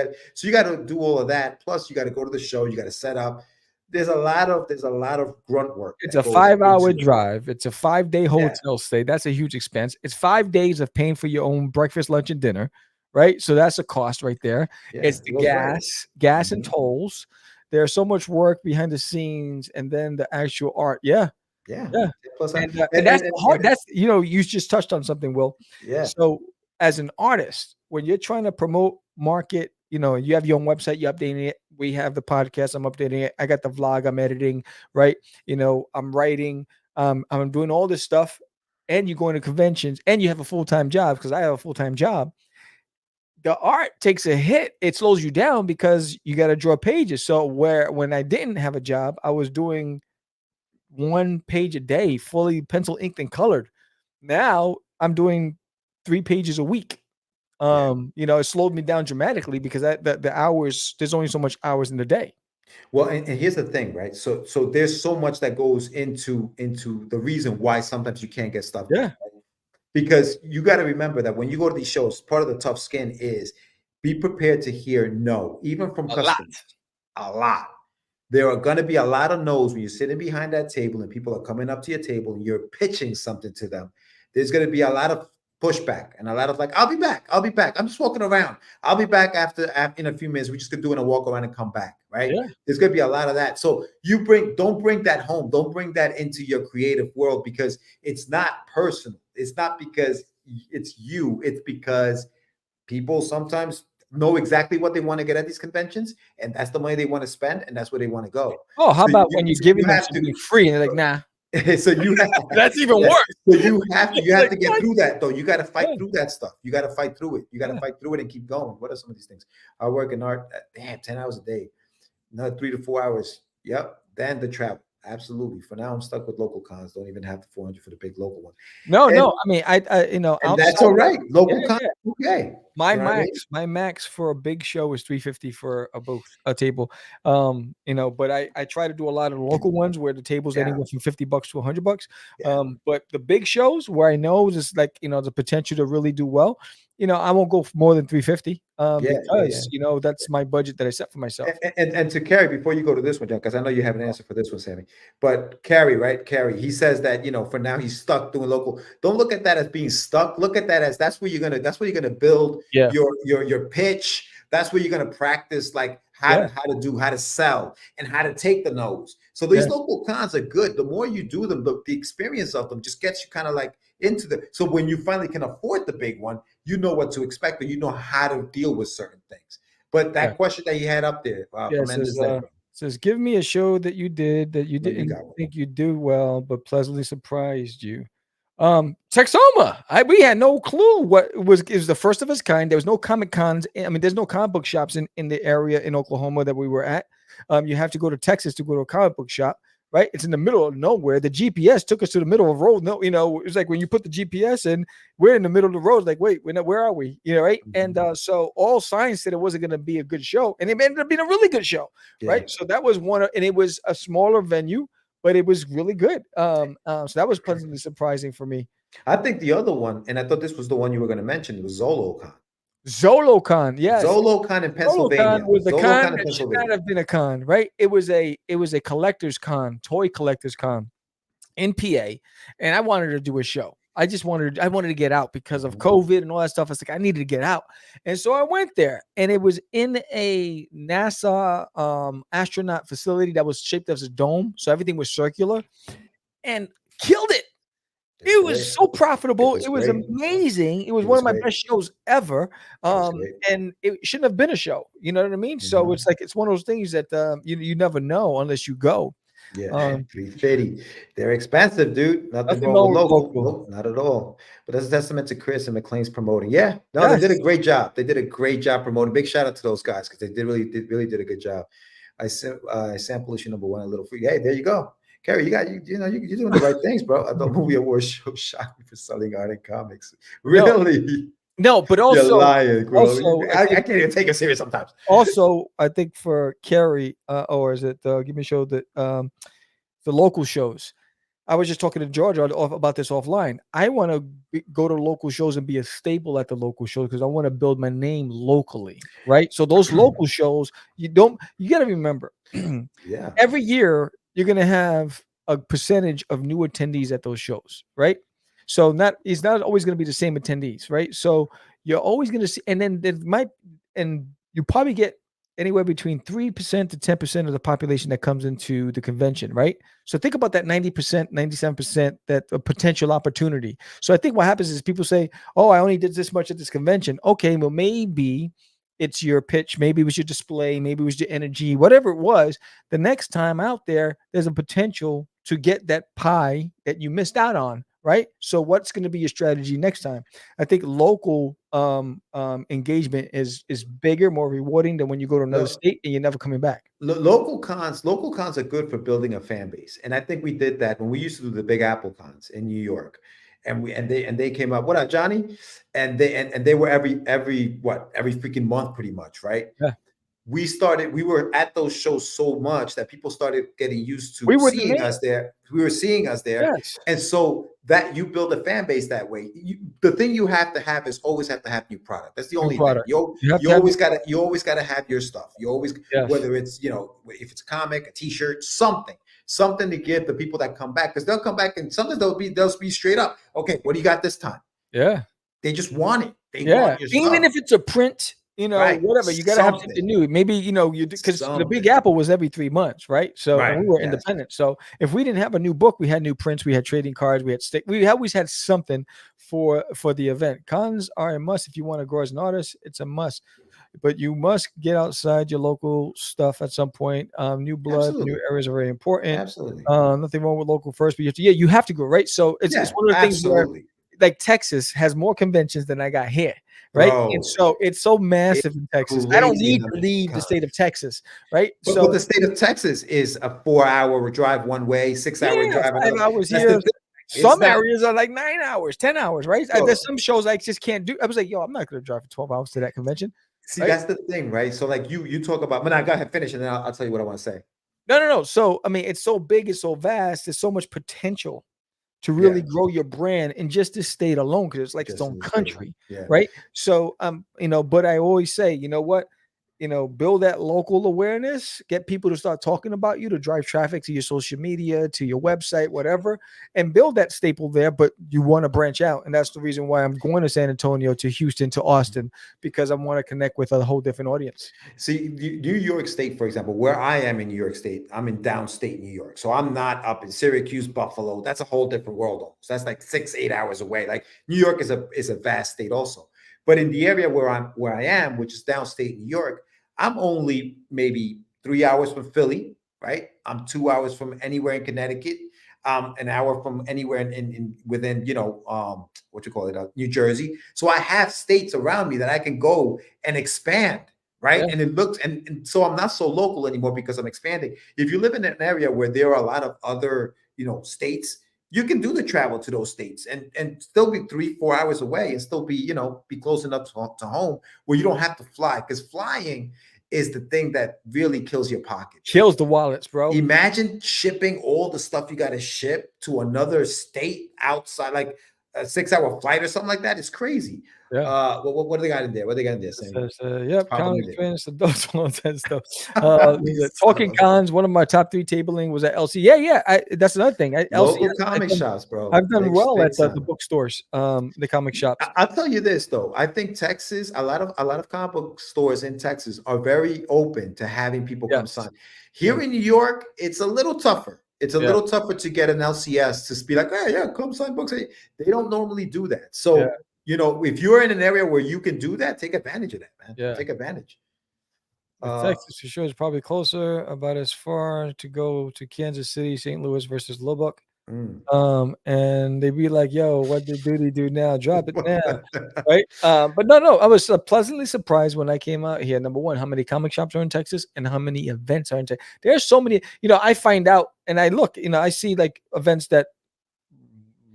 got to do all of that. Plus, you got to go to the show. You got to set up. There's a lot of grunt work. It's a 5-hour drive. It's a 5-day hotel stay. That's a huge expense. It's 5 days of paying for your own breakfast, lunch, and dinner, right? So that's a cost right there. Yeah, it's the gas and tolls. There's so much work behind the scenes, and then the actual art. Yeah. Plus, and that's hard. That's you just touched on something, Will. Yeah. So as an artist, when you're trying to promote, market, you have your own website, you're updating it. We have the podcast, I'm updating it. I got the vlog, I'm editing, right? I'm writing, I'm doing all this stuff, and you're going to conventions, and you have a full-time job, because I have a full-time job. The art takes a hit. It slows you down because you got to draw pages. So when I didn't have a job, I was doing 1 page a day, fully pencil inked and colored. Now I'm doing 3 pages a week. It slowed me down dramatically because the hours, there's only so much hours in the day. Well, and here's the thing, right? So there's so much that goes into the reason why sometimes you can't get stuff done. Yeah. Right? Because you got to remember that when you go to these shows, part of the tough skin is be prepared to hear no, even from customers. A lot. There are going to be a lot of no's when you're sitting behind that table and people are coming up to your table and you're pitching something to them. There's going to be a lot of pushback and a lot of like, I'll be back. I'm just walking around. I'll be back after in a few minutes. We're just doing a walk around and come back, right? Yeah. There's going to be a lot of that. So don't bring that home. Don't bring that into your creative world, because it's not personal. It's not because it's you. It's because people sometimes know exactly what they want to get at these conventions, and that's the money they want to spend, and that's where they want to go. Oh, how about when you're giving them something free and they're like, nah. So you have, that's even worse. So you have to get through that, though. You got to fight through that stuff. You got to fight through it. You got to fight through it and keep going. What are some of these things? I work in art, 10 hours a day, another 3 to 4 hours. Yep. Then the travel. Absolutely. For now, I'm stuck with local cons. Don't even have the 400 for the big local one. No. I mean, I and that's all right. Local cons, okay. My max for a big show is 350 for a table. But I try to do a lot of local ones where the tables anywhere from $50 to $100. Yeah. But the big shows where I know there's like the potential to really do well, I won't go for more than 350 because that's my budget that I set for myself. And to Carrie, before you go to this one, John, because I know you have an answer for this one, Sammy. But Carrie, he says that for now he's stuck doing local. Don't look at that as being stuck. Look at that as that's where you're gonna build your pitch. That's where you're gonna practice like how to sell and how to take the no's. So these local cons are good. The more you do them, the experience of them just gets you kind of like into so when you finally can afford the big one, you know what to expect, or you know how to deal with certain things. But that question that you had up there, says, give me a show that you did that you didn't think you'd do well, but pleasantly surprised you. Texoma. We had no clue what it was the first of its kind. There was no comic cons. I mean, there's no comic book shops in the area in Oklahoma that we were at. You have to go to Texas to go to a comic book shop, right? It's in the middle of nowhere. The GPS took us to the middle of the road. No, it's like when you put the GPS in, we're in the middle of the road. Like, wait, where are we? Right? Mm-hmm. And so all signs said it wasn't going to be a good show, and it ended up being a really good show, right? So that was and it was a smaller venue, but it was really good. So that was pleasantly surprising for me. I think the other one, and I thought this was the one you were going to mention, was ZoloCon. ZoloCon, yes. ZoloCon in Pennsylvania. ZoloCon was the con that should not have been a con, right? It was a collector's con, toy collector's con in PA, and I wanted to do a show. I wanted to get out because of COVID and all that stuff. I was like, I needed to get out. And so I went there, and it was in a NASA astronaut facility that was shaped as a dome. So everything was circular and killed it. It was so profitable. It was amazing. It was one of my best shows ever. And it shouldn't have been a show. You know what I mean? Mm-hmm. So it's like, it's one of those things that you never know unless you go. Yeah, 350. They're expensive, dude. Nothing wrong with local. Nope, not at all. But that's a testament to Chris and McLean's promoting. Yeah, no, They did a great job. They did a great job promoting. Big shout out to those guys because they really did a good job. I sample issue number 1 a little free. Hey, there you go. Carrie, you're doing the right things, bro. I thought movie award show shocked me for selling art and comics. Really? No, but also, you're lying, bro. I can't even take it serious sometimes. Also, I think for Carrie, or is it give me a show that the local shows. I was just talking to Georgia about this offline. I want to go to local shows and be a staple at the local shows because I want to build my name locally, right? So those local shows, you got to remember, every year you're going to have a percentage of new attendees at those shows, right? So it's not always going to be the same attendees, right? So you're always going to see, and then you probably get anywhere between 3% to 10% of the population that comes into the convention, right? So think about that 90%, 97% that a potential opportunity. So I think what happens is people say, oh, I only did this much at this convention. Okay, well, maybe it's your pitch, maybe it was your display, maybe it was your energy, whatever it was. The next time out there, there's a potential to get that pie that you missed out on, right? So what's going to be your strategy next time? I think local engagement is bigger, more rewarding than when you go to another state and you're never coming back. Local cons are good for building a fan base, and I think we did that when we used to do the Big Apple cons in New York, and they came up. What up, Johnny? And they were every freaking month, pretty much, right? Yeah. We were at those shows so much that people started getting used to seeing us there. We were seeing us there. Yes. And so that you build a fan base that way. The thing you have to have is always have to have new product. That's the only thing. You always gotta have your stuff. You always, whether it's, if it's a comic, a t-shirt, something to give the people that come back, because they'll come back and sometimes they'll be straight up. Okay, what do you got this time? Yeah. They just want it. They want your Even stuff. if it's a print, whatever, you gotta have something new. Maybe you because the Big Apple was every 3 months, right? So we were independent. So if we didn't have a new book, we had new prints, we had trading cards, we always had something for the event. Cons are a must if you want to grow as an artist. It's a must, but you must get outside your local stuff at some point. New blood, new areas are very important. Absolutely, nothing wrong with local first, but you have to grow, right? So it's one of the things where, like, Texas has more conventions than I got here. Right. Bro, and so it's so massive in Texas. I don't need to leave the state of Texas. Right. But the state of Texas is a 4-hour drive one way, 6-hour drive. 5 hours here. Some areas are like 9 hours, 10 hours. Right. There's some shows I just can't do. I was like, I'm not going to drive for 12 hours to that convention. See, that's the thing. Right. So like you talk about, but I got to finish and then I'll tell you what I want to say. No. So, I mean, it's so big. It's so vast. There's so much potential to really grow your brand in just this state alone, because it's like its own country, right? So, but I always say, you know what, build that local awareness, get people to start talking about you, to drive traffic to your social media, to your website, whatever, and build that staple there. But you want to branch out, and that's the reason why I'm going to San Antonio, to Houston, to Austin, because I want to connect with a whole different audience. See, New York State, for example, where I am in New York State, I'm in downstate New York, so I'm not up in Syracuse, Buffalo. That's a whole different world almost. That's like 6-8 hours away. Like, New York is a vast state also, but in the area where I am, which is downstate New York, I'm only maybe 3 hours from Philly, right? I'm 2 hours from anywhere in Connecticut, an hour from anywhere within, New Jersey. So I have states around me that I can go and expand, right? Yeah. And it looks, and so I'm not so local anymore because I'm expanding. If you live in an area where there are a lot of other, states, you can do the travel to those states and still be 3-4 hours away and still be, be close enough to home where you don't have to fly, because flying is the thing that really kills your pocket. Kills the wallets, bro. Imagine shipping all the stuff you got to ship to another state outside, like a 6-hour flight or something like that. It's crazy. Yeah. What do they got in there? What do they got in there? Yep. Cons, adults, all that stuff. Talking cons. One of my top 3 tabling was at LC. Yeah. That's another thing. Local comic shops, bro. I've done well at the bookstores, the comic shops. I'll tell you this though. I think Texas, a lot of comic book stores in Texas are very open to having people come sign. Here in New York, it's a little tougher. It's a little tougher to get an LCS to be like, hey, come sign books. They don't normally do that. So, if you're in an area where you can do that, take advantage of that, man. Yeah. Take advantage. Texas for sure is probably closer, about as far to go to Kansas City, St. Louis versus Lubbock. And they'd be like, yo, what did Duty do now? Drop it now. Right. But no, I was pleasantly surprised when I came out here. Number one, how many comic shops are in Texas and how many events are in Texas. There's so many, I find out and I look, I see like events that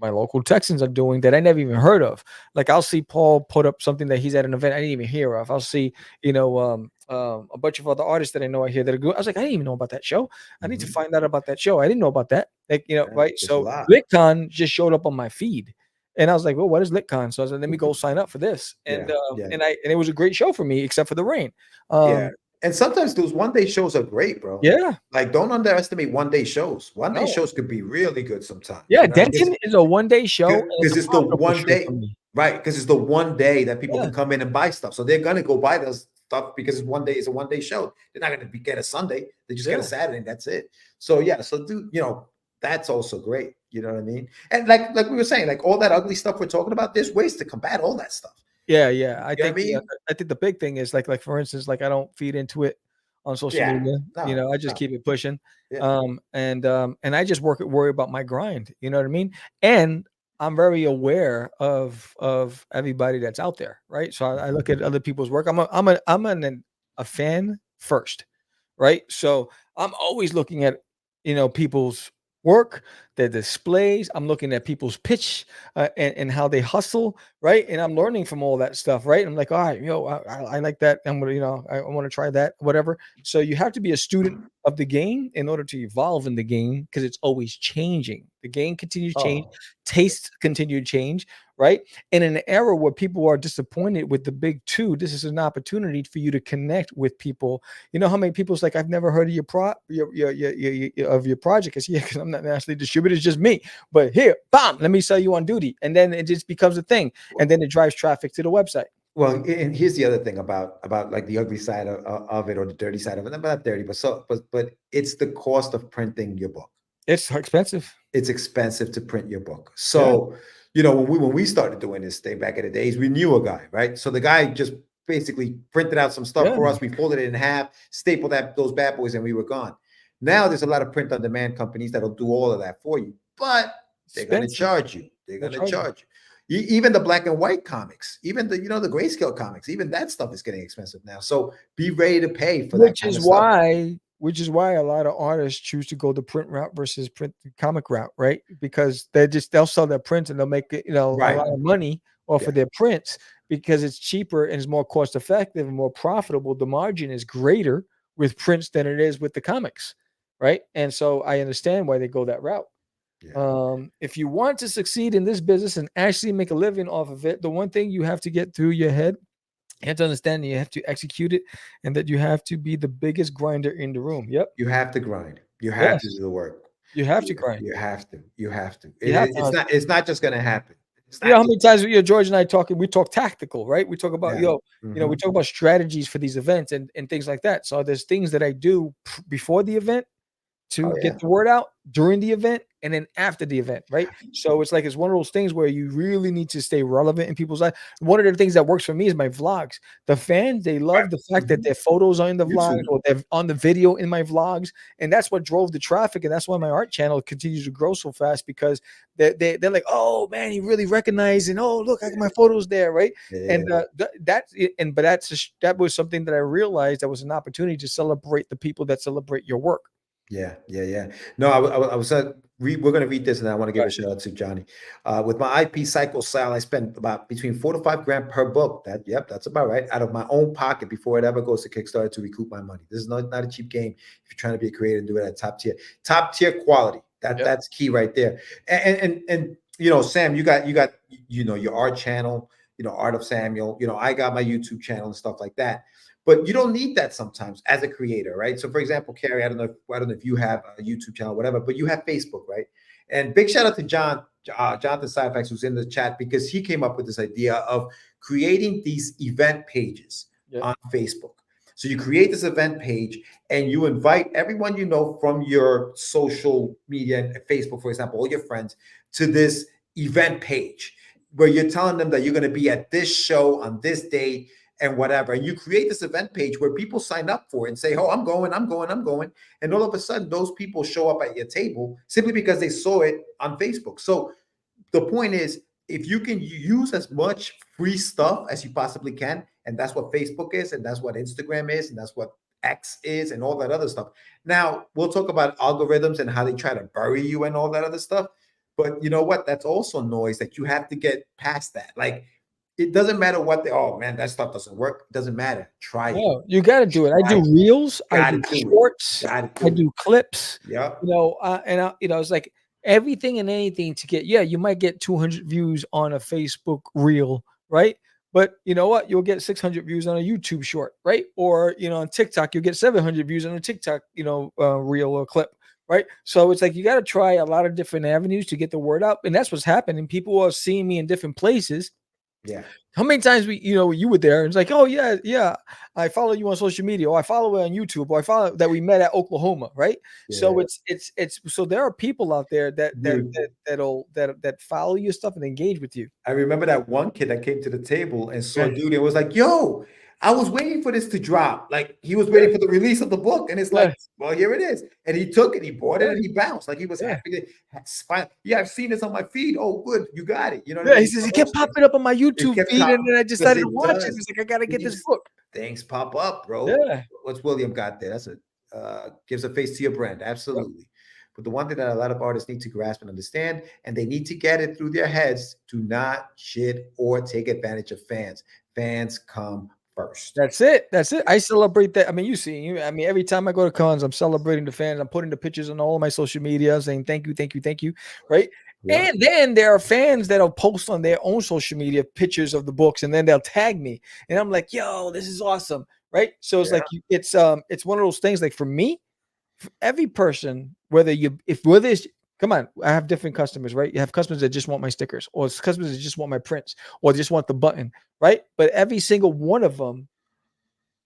my local Texans are doing that I never even heard of. Like, I'll see Paul put up something that he's at an event I didn't even hear of. I'll see, a bunch of other artists that I know are here that are good. I was like, I didn't even know about that show. I need to find out about that show. I didn't know about that. Like, right. So LitCon just showed up on my feed. And I was like, well, what is LitCon? So I was like, let me go sign up for this. And and it was a great show for me, except for the rain. And sometimes those one-day shows are great, bro. Yeah. Like, don't underestimate one-day shows. One-day shows could be really good sometimes. Yeah, Denton is a one-day show. Because it's the one day, right? Because it's the one day that people can come in and buy stuff. So they're going to go buy those stuff because it's one day. It's a one day show. They're not going to get a Sunday. They just get Yeah. a Saturday, and that's it. So yeah, so do that's also great. You know what I mean? And like we were saying, like all that ugly stuff we're talking about, there's ways to combat all that stuff. Yeah. I You know what think I mean? I think the big thing is like for instance, like I don't feed into it on social Yeah. media. No, I just no. keep it pushing. Yeah. And I just worry about my grind. You know what I mean? And I'm very aware of everybody that's out there, right? So I look at other people's work. I'm a fan first, right? So I'm always looking at people's work, their displays. I'm looking at people's pitch and how they hustle, right? And I'm learning from all that stuff, right? I'm like, all right, I like that. I'm gonna, I want to try that, whatever. So you have to be a student of the game in order to evolve in the game because it's always changing. The game continues to change, Oh, tastes continue to change, right? In an era where people are disappointed with the big two, this is an opportunity for you to connect with people. You know how many people's like, I've never heard of your project? It's because I'm not nationally distributed. It's just me. But here, bam, let me sell you on duty, and then it just becomes a thing, and then it drives traffic to the website. well, and here's the other thing about like the ugly side of it or the dirty side of it. Not dirty, but it's the cost of printing your book. It's expensive. It's expensive to print your book. So, when we started doing this thing back in the days, we knew a guy, right? So the guy just basically printed out some stuff for us. We folded it in half, stapled those bad boys, and we were gone. Now there's a lot of print on demand companies that'll do all of that for you, but they're going to charge you. They're going to charge you. Even the black and white comics, even the the grayscale comics, even that stuff is getting expensive now. So be ready to pay for that kind of stuff. Which is why a lot of artists choose to go the print route versus print the comic route, right? Because they'll sell their prints and they'll make a lot of money off of their prints because it's cheaper and it's more cost effective and more profitable. The margin is greater with prints than it is with the comics, right? And so I understand why they go that route. If you want to succeed in this business and actually make a living off of it, the one thing you have to get through your head, you have to understand, you have to execute it, and that you have to be the biggest grinder in the room. Yep. You have to grind. You have to do the work. You have to grind. You have to. It's not just going to happen. You know how many times George and I we talk tactical, right? We talk about, we talk about strategies for these events and things like that. So there's things that I do before the event to get the word out, during the event, and then after the event, right? So it's one of those things where you really need to stay relevant in people's lives. One of the things that works for me is my vlogs. The fans, they love the fact that their photos are in the vlog or they're on the video in my vlogs, and that's what drove the traffic, and that's why my art channel continues to grow so fast because they're like, oh man, you really recognize, and oh look, I got my photos there, right? And that was something that I realized that was an opportunity to celebrate the people that celebrate your work. Yeah. No, I was we're going to read this, and I want to give a shout out to Johnny. With my IP cycle style, I spend about between $4 to $5 grand per book. That's about right. Out of my own pocket before it ever goes to Kickstarter to recoup my money. This is not a cheap game. If you're trying to be a creator and do it at top tier quality, that's key right there. And Sam, you got your art channel, Art of Samuel. I got my YouTube channel and stuff like that. But you don't need that sometimes as a creator, right? So, for example, Carrie, I don't know if you have a YouTube channel, or whatever, but you have Facebook, right? And big shout out to Jonathan Syfax, who's in the chat, because he came up with this idea of creating these event pages on Facebook. So you create this event page and you invite everyone from your social media, Facebook, for example, all your friends, to this event page where you're telling them that you're going to be at this show on this date and whatever. And you create this event page where people sign up for it and say, oh, I'm going. And all of a sudden, those people show up at your table simply because they saw it on Facebook. So the point is, if you can use as much free stuff as you possibly can, and that's what Facebook is, and that's what Instagram is, and that's what X is, and all that other stuff. Now, we'll talk about algorithms and how they try to bury you and all that other stuff. But you know what? That's also noise that you have to get past that. Like, it doesn't matter what oh man, that stuff doesn't work. It doesn't matter. Try it. You got to do it. I do reels. I do shorts. I do clips. Yeah. It's like everything and anything to get. Yeah, you might get 200 views on a Facebook reel, right? But you know what? You'll get 600 views on a YouTube short, right? Or on TikTok, you'll get 700 views on a TikTok, reel or clip. Right. So it's like you got to try a lot of different avenues to get the word out. And that's what's happening. People are seeing me in different places. Yeah. How many times you were there and it's like, oh yeah, I follow you on social media, or I follow it on YouTube, or I follow that we met at Oklahoma, right? So Yeah. it's so there are people out there Dude, that follow your stuff and engage with you. I remember that one kid that came to the table and saw Yeah. dude and was like, yo, I was waiting for this to drop. Like he was Yeah. waiting for the release of the book. And it's Yeah. like, well, here it is. And he took it, he bought it, Yeah. and he bounced. Like he was Yeah. happy. Yeah, I've seen this on my feed. Oh, good. You got it. You know what Yeah, I he mean? says So it kept those things, popping up on my it YouTube kept feed, and then I because decided to it watch it. does. It's like I gotta get this Things book. things pop up, bro. Yeah. What's William got there? That's a gives a face to your brand. Absolutely. But the one thing that a lot of artists need to grasp and understand, and they need to get it through their heads, do not shit or take advantage of fans. Fans come first. That's it. That's it. I celebrate that. I mean, I mean, every time I go to cons, I'm celebrating the fans. I'm putting the pictures on all of my social media saying thank you, thank you, thank you. Right. Yeah. And then there are fans that'll post on their own social media pictures of the books, and then they'll tag me. And I'm like, yo, this is awesome. Right. So it's Yeah. like it's one of those things like for me, for every person, whether it's come on, I have different customers, right? You have customers that just want my stickers, or it's customers that just want my prints, or just want the button, right? But every single one of them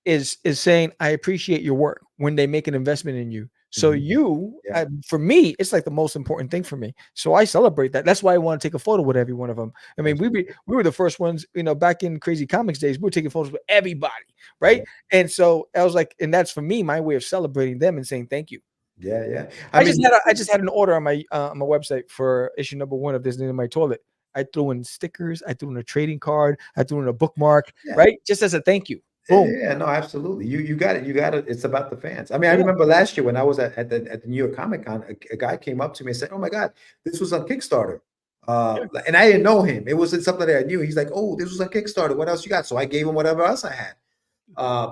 is saying I appreciate your work when they make an investment in you. So Yeah. for me, it's like the most important thing for me. So I celebrate that. That's why I want to take a photo with every one of them. I mean, we were the first ones, back in Crazy Comics days. We were taking photos with everybody, right? Yeah. And so I was like, and that's for me, my way of celebrating them and saying thank you. Yeah, yeah. I just had an order on my website for issue #1 of This in My Toilet. I threw in stickers, I threw in a trading card, I threw in a bookmark, Yeah. right? Just as a thank you. Boom. Yeah, no, absolutely. You got it. You got it. It's about the fans. I mean, I Yeah. remember last year when I was at the New York Comic Con, a guy came up to me and said, "Oh my God, this was on Kickstarter." And I didn't know him. It wasn't something that I knew. He's like, "Oh, this was on Kickstarter. What else you got?" So I gave him whatever else I had,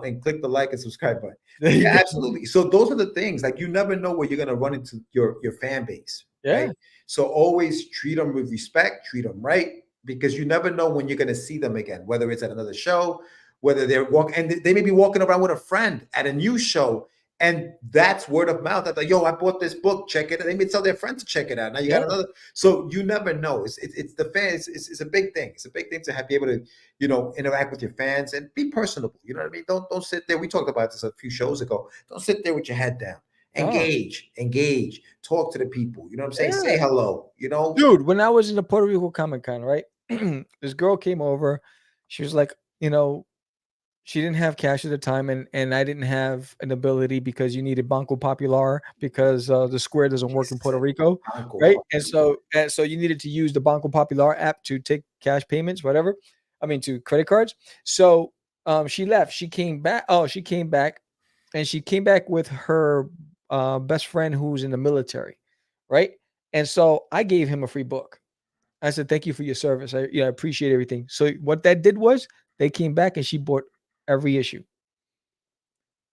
and click the like and subscribe button. Yeah, absolutely. So those are the things. Like you never know where you're gonna run into your fan base. Yeah. Right? So always treat them with respect. Treat them right, because you never know when you're gonna see them again. Whether it's at another show, whether they're walking, and they may be walking around with a friend at a new show, and that's word of mouth. That like, yo, I bought this book, check it. And they may tell their friends to check it out. Now you got another. So you never know. It's the fans. It's a big thing. It's a big thing to be able to interact with your fans and be personable. You know what I mean? Don't sit there. We talked about this a few shows ago. Don't sit there with your head down. Engage, talk to the people. You know what I'm saying? Yeah. Say hello. Dude, when I was in the Puerto Rico Comic Con, right? This girl came over. She was like, she didn't have cash at the time, and I didn't have an ability because you needed Banco Popular because the Square doesn't work in Puerto Rico, Banco right? Popular. And so you needed to use the Banco Popular app to take cash payments, whatever. I mean, to credit cards. So she left. She came back. Oh, she came back, and she came back with her best friend who's in the military, right? And so I gave him a free book. I said, "Thank you for your service. I appreciate everything." So what that did was they came back and she bought every issue.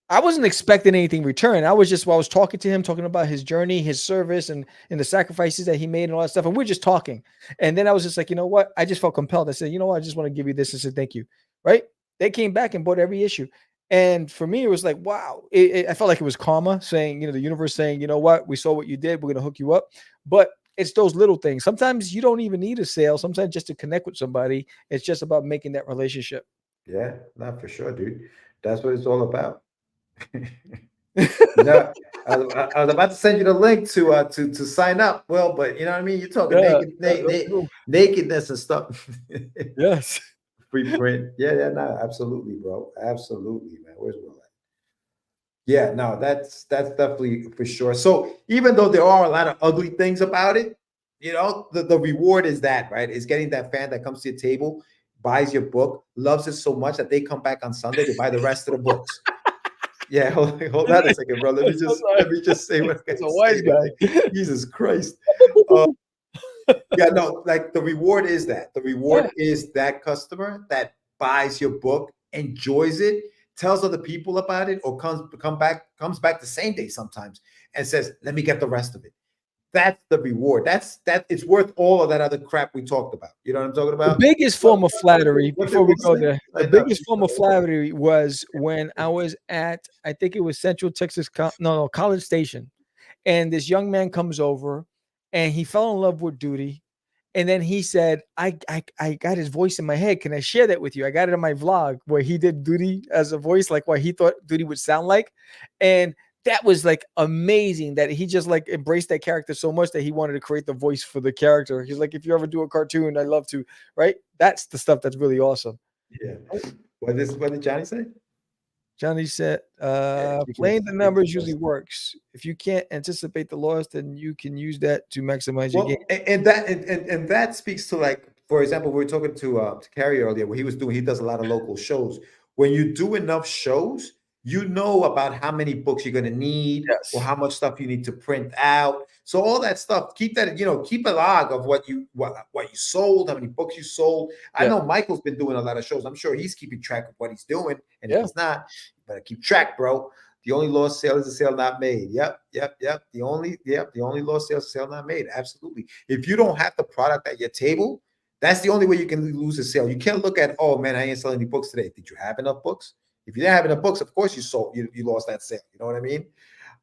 I wasn't expecting anything in return. I was talking to him, talking about his journey, his service, and the sacrifices that he made and all that stuff. And we're just talking. And then I was just like, you know what? I just felt compelled. I said, you know what? I just want to give you this and say thank you. Right? They came back and bought every issue. And for me, it was like, wow. I felt like it was karma saying, the universe saying, you know what? We saw what you did. We're going to hook you up. But it's those little things. Sometimes you don't even need a sale. Sometimes just to connect with somebody, it's just about making that relationship. Yeah, not for sure, dude. That's what it's all about. I was about to send you the link to sign up. Well, but you know what I mean. You're talking nakedness and stuff. Yes. Free print. Yeah, no, absolutely, bro. Absolutely, man. Where's Will at? Yeah, no, that's definitely for sure. So even though there are a lot of ugly things about it, the reward is that, right? Is getting that fan that comes to your table, buys your book, loves it so much that they come back on Sunday to buy the rest of the books. Yeah, hold on a second, bro. Let me just say what it's a wise guy. Jesus Christ. Yeah, no, like the reward is that. The reward is that customer that buys your book, enjoys it, tells other people about it, or comes back the same day sometimes and says, "Let me get the rest of it." That's the reward. It's worth all of that other crap we talked about. You know what I'm talking about? The biggest form of flattery, before we go there, the biggest form of flattery was when I was at, I think it was Central Texas, College Station. And this young man comes over and he fell in love with Duty. And then he said, I got his voice in my head. Can I share that with you? I got it on my vlog where he did Duty as a voice, like what he thought Duty would sound like. And that was like amazing that he just like embraced that character so much that he wanted to create the voice for the character. He's like, if you ever do a cartoon, I'd love to, right? That's the stuff that's really awesome. Yeah. What did Johnny say? Johnny said, you playing can- the numbers usually works. If you can't anticipate the loss, then you can use that to maximize your Well, game. and that speaks to, like, for example, we were talking to Carrie earlier, where he does a lot of local shows. When you do enough shows, you know about how many books you're going to need, Yes. or how much stuff you need to print out. So all that stuff, keep a log of what you sold, how many books you sold. I know Michael's been doing a lot of shows. I'm sure he's keeping track of what he's doing. And if he's not, you better keep track, bro. The only lost sale is a sale not made. Yep. The only lost sale is a sale not made. Absolutely. If you don't have the product at your table, that's the only way you can lose a sale. You can't look at, oh man, I ain't selling any books today. Did you have enough books? If you didn't have enough books, of course you lost that sale. You know what I mean?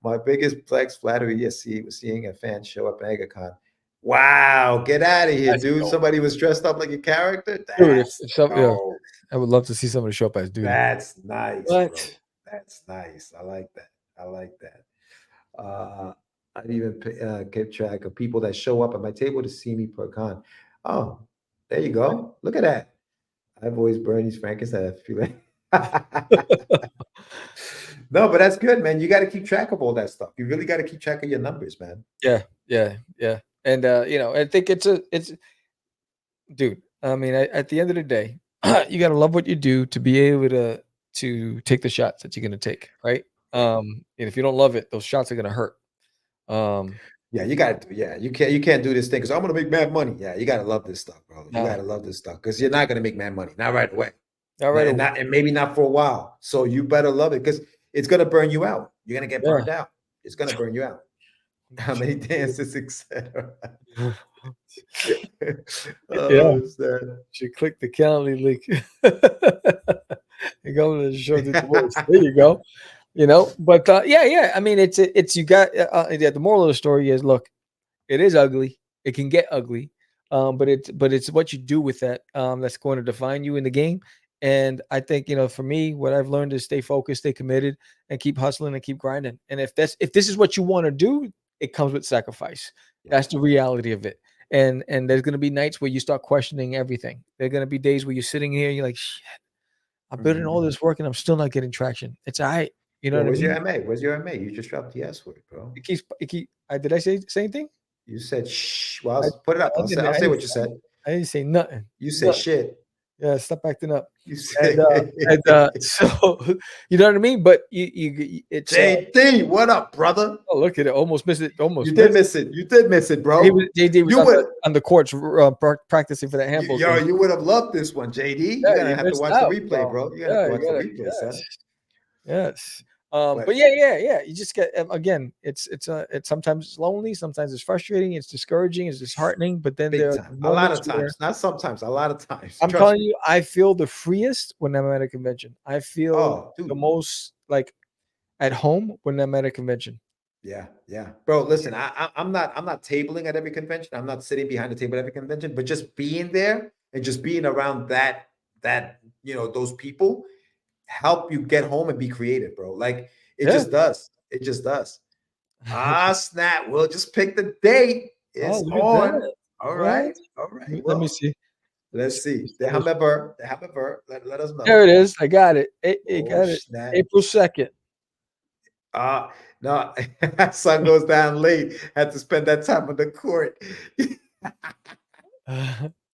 My biggest flex flattery was seeing a fan show up at EgaCon. Wow, get out of here, dude. Dope. Somebody was dressed up like a character. Dude, I would love to see somebody show up as Duty. That's nice. What? Bro. That's nice. I like that. I even keep track of people that show up at my table to see me per con. Oh, there you go. Look at that. I've always Bernie's Frankenstein. I feel like. No, but that's good, man. You got to keep track of all that stuff. You really got to keep track of your numbers, man. Yeah. And I think it's dude. I mean, at the end of the day, you got to love what you do to be able to take the shots that you're going to take, right? And if you don't love it, those shots are going to hurt. Yeah, you got to. Yeah, you can't do this thing because I'm going to make mad money. Yeah, you got to love this stuff, bro. You got to love this stuff because you're not going to make mad money, not right away. All right, and maybe not for a while. So you better love it because it's going to burn you out. You're going to get burned out. It's going to burn you out. How many dances, etc. Should click the Calendly link. You go to the show. There you go. But I mean, it's you got the moral of the story is, look, it is ugly. It can get ugly, but it's what you do with that that's going to define you in the game. And I think, for me, what I've learned is stay focused, stay committed, and keep hustling and keep grinding. And if this is what you want to do, it comes with sacrifice. That's the reality of it. And there's going to be nights where you start questioning everything. There are going to be days where you're sitting here and you're like, shit, I'm putting in all this work and I'm still not getting traction. It's all right. You know what I mean? Your MA? Where's your MA? You just dropped the S word, bro. Did I say anything? You said shh. Well, put it up. I'll say what you said. I didn't say nothing. You said shit. Yeah, stop acting up. You said, so you know what I mean. But it's JD. What up, brother? Oh, look at it! Almost missed it. Almost. You did miss it. You did miss it, bro. JD was on the courts practicing for that handball. Yo, you would have loved this one, JD. You're gonna have to watch the replay, bro. You gotta watch the replay, son. Yes. But yeah. You just get again. It's sometimes it's lonely, sometimes it's frustrating, it's discouraging, it's disheartening. But then there are a lot of times, not sometimes, a lot of times. I'm telling you, I feel the freest when I'm at a convention. I feel the most like at home when I'm at a convention. Yeah, bro. Listen, I'm not tabling at every convention. I'm not sitting behind the table at every convention, but just being there and just being around that those people help you get home and be creative, bro. Like it just does. It just does. Snap. We'll just pick the date. It's on. All right. Well, let me see. Let's see. Déjame ver. Let us know. There it is. I got it. Got it. Snap. April 2nd. No, sun goes down late. Had to spend that time on the court.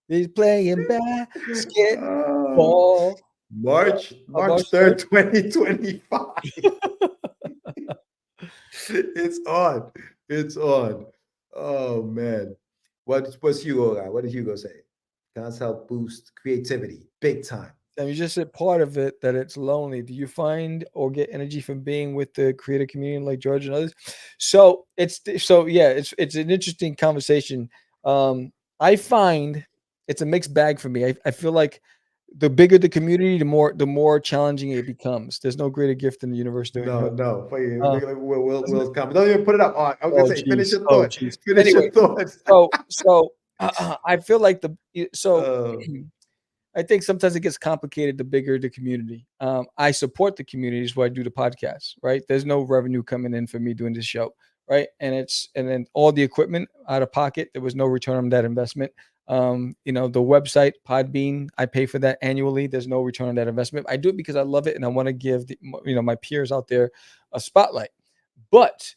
He's playing basketball. March 3rd, 2025. It's on. Oh man. What's Hugo got? What did Hugo say? Cons help boost creativity big time. And you just said part of it that it's lonely. Do you find or get energy from being with the creative community like George and others? So it's an interesting conversation. I find it's a mixed bag for me. I feel like the bigger the community, the more challenging it becomes. There's no greater gift than the universe doing. No. We'll come. Don't even put it up. I was gonna say, finish your thoughts. Finish your thoughts. So I feel like so Uh, I think sometimes it gets complicated the bigger the community. I support the communities where I do the podcast, right? There's no revenue coming in for me doing this show, right? And then all the equipment out of pocket. There was no return on that investment. The website Podbean, I pay for that annually. There's no return on that investment. I do it because I love it and I want to give my peers out there a spotlight. But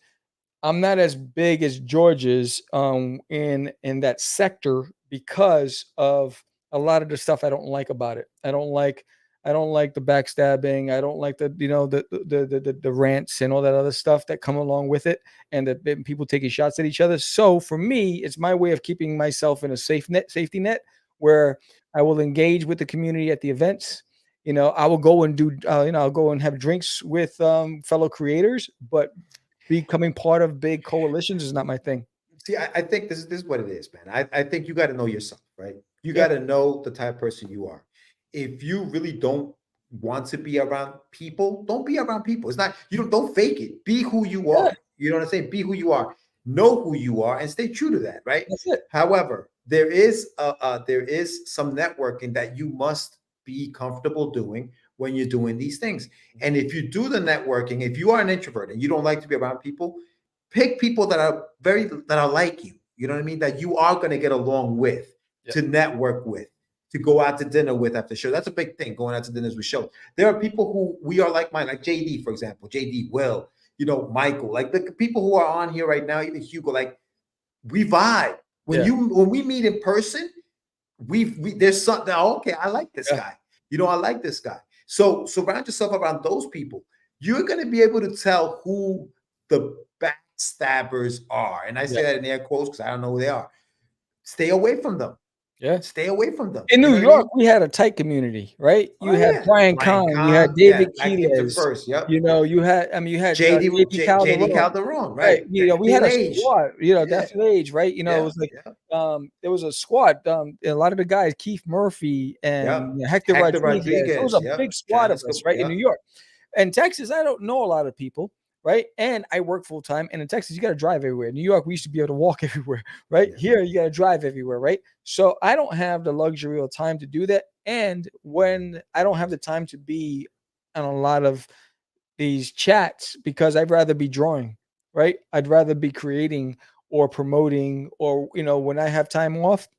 I'm not as big as George's in that sector because of a lot of the stuff I don't like about it. I don't like the backstabbing. I don't like the rants and all that other stuff that come along with it, and the people taking shots at each other. So for me, it's my way of keeping myself in a safety net, where I will engage with the community at the events. I will go and do I'll go and have drinks with fellow creators, but becoming part of big coalitions is not my thing. See, I think this is what it is, man. I think you got to know yourself, right? You Yeah. got to know the type of person you are. If you really don't want to be around people, don't be around people. It's not you don't fake it. Be who you Yeah. are. You know what I'm saying? Be who you are. Know who you are and stay true to that, right? That's it. However, there is some networking that you must be comfortable doing when you're doing these things. And if you do the networking, if you are an introvert and you don't like to be around people, pick people that are like you. You know what I mean? That you are going to get along with, Yeah. to network with, to go out to dinner with after show. That's a big thing. Going out to dinners with shows. There are people who we are like mine, like JD, for example. JD, Will, Michael, like the people who are on here right now, even Hugo. Like we vibe when Yeah. when we meet in person. We there's something. Okay, I like this Yeah. guy. I like this guy. So surround yourself around those people. You're going to be able to tell who the backstabbers are. And I say Yeah. that in air quotes because I don't know who they are. Stay away from them. Yeah. Stay away from them. In You New know what I York, mean? we had a tight community, right? You Oh, had yeah. Brian Brian Kahn, you had Kahn, yeah, David that came to Quiles, first. Yep. you had JD Calderon, Calderon, right? right? We had That a age. squad, Yeah. that age, right? It Yeah. was like Yeah. there was a squad. A lot of the guys, Keith Murphy and Yep. Hector Hector Rodriguez. It was Rodriguez. a Yep. big squad of Janice. us, right, in New Yep. York. And Texas, I don't know a lot of people, right? And I work full time. And in Texas, you got to drive everywhere. In New York, we used to be able to walk everywhere, right? Yeah. Here, you got to drive everywhere, right? So I don't have the luxury or time to do that. And when I don't have the time to be on a lot of these chats, because I'd rather be drawing, right? I'd rather be creating or promoting, or when I have time off,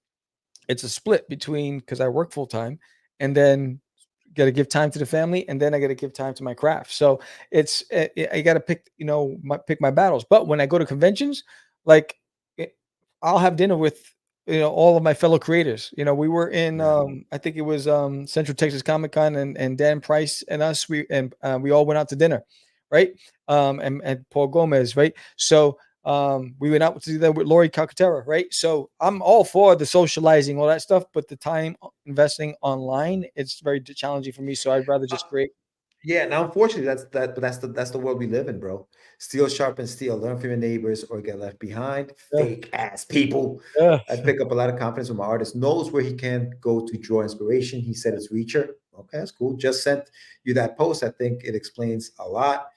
it's a split between, because I work full time and then got to give time to the family, and then I got to give time to my craft. So it's I got to pick pick my battles. But when I go to conventions, like I'll have dinner with all of my fellow creators. We were in I think it was Central Texas Comic Con, and Dan Price and us, we all went out to dinner, right? And Paul Gomez, right? So we went out to do that with Lori Calcaterra, right? So I'm all for the socializing, all that stuff, but the time investing online, it's very challenging for me. So I'd rather just create. Yeah, now unfortunately, that's the world we live in, bro. Steel sharpens steel. Learn from your neighbors or get left behind. Yeah. Fake ass people. Yeah. I pick up a lot of confidence when my artist knows where he can go to draw inspiration. He said it's Reacher. Okay, that's cool. Just sent you that post. I think it explains a lot.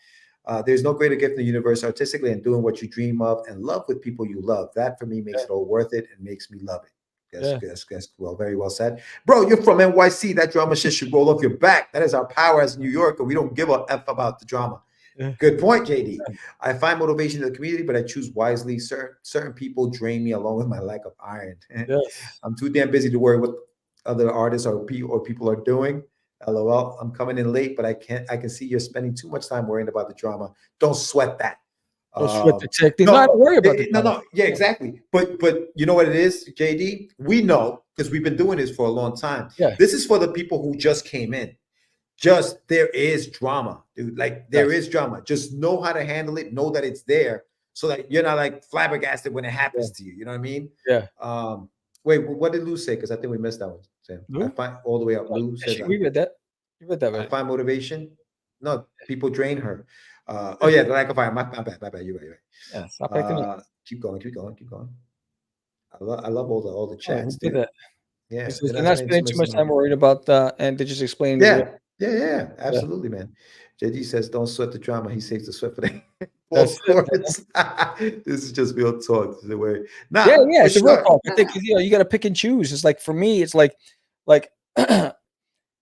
There's no greater gift in the universe artistically and doing what you dream of and love with people you love. That for me makes it all worth it and makes me love it. Yes, well, very well said. Bro, you're from NYC. That drama shit should roll off your back. That is our power as New Yorker. We don't give a F about the drama. Yeah. Good point, JD. I find motivation in the community, but I choose wisely. Certain people drain me along with my lack of iron. Yes. I'm too damn busy to worry what other artists or people are doing. LOL. I'm coming in late, but I can see you're spending too much time worrying about the drama. Don't sweat that. Don't sweat the tech. Don't worry about it. No. Yeah, exactly. But you know what it is, JD? We know because we've been doing this for a long time. Yeah. This is for the people who just came in. There is drama, dude. Like there is drama. Just know how to handle it. Know that it's there, so that you're not like flabbergasted when it happens to you. You know what I mean? Yeah. Wait, what did Lou say? Because I think we missed that one, Sam. Lou? I find all the way up. Lou says We read that. You read that, I right? find motivation. No, people drain her. Oh yeah, the lack of fire. My bad. You're right. Yeah, stop acting up. Keep going. I love all the chats. Did that. Yeah, They're not spending too much time worried about and they're just explaining. Yeah, absolutely, man. JD says, "Don't sweat the drama." He saves the sweat for the That's Of it, man. course. This is just real talk. This is the way. Yeah, Nah, yeah, for it's a real sure. talk. I think you got to pick and choose. It's like for me, it's like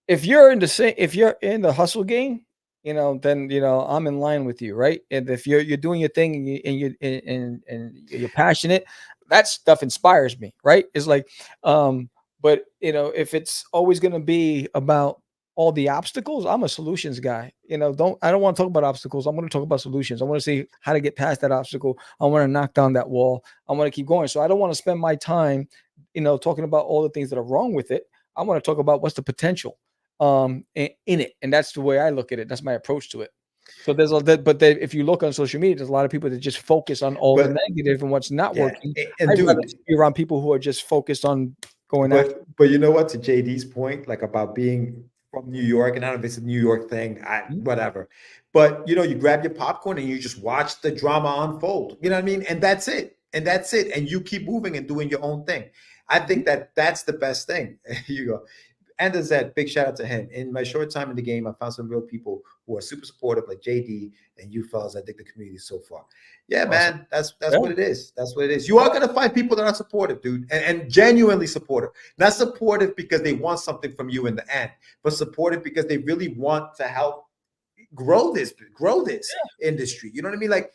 if you're in the if you're in the hustle game, then I'm in line with you, right? And if you're doing your thing and you're passionate, that stuff inspires me, right? It's like, but if it's always going to be about all the obstacles, I'm a solutions guy. I don't want to talk about obstacles. I'm going to talk about solutions. I want to see how to get past that obstacle. I want to knock down that wall. I want to keep going. So I don't want to spend my time, talking about all the things that are wrong with it. I want to talk about what's the potential in it, and that's the way I look at it. That's my approach to it. So if you look on social media, there's a lot of people that just focus on all the But negative and what's not yeah, working. and I'd rather dude, be around people who are just focused on going after. but you know what? To JD's point, like about being from New York, and I don't know if it's a New York thing, Mhm. whatever. But you grab your popcorn and you just watch the drama unfold. You know what I mean? And that's it. And that's it. And you keep moving and doing your own thing. I think that that's the best thing. You go. And as that, big shout out to him. In my short time in the game, I found some real people who are super supportive, like JD and you fellas. I think the community so far. Yeah, Awesome. man, that's Yeah. what it is. That's what it is. You are gonna find people that are supportive, dude, and genuinely supportive. Not supportive because they want something from you in the end, but supportive because they really want to help grow this industry. You know what I mean? Like,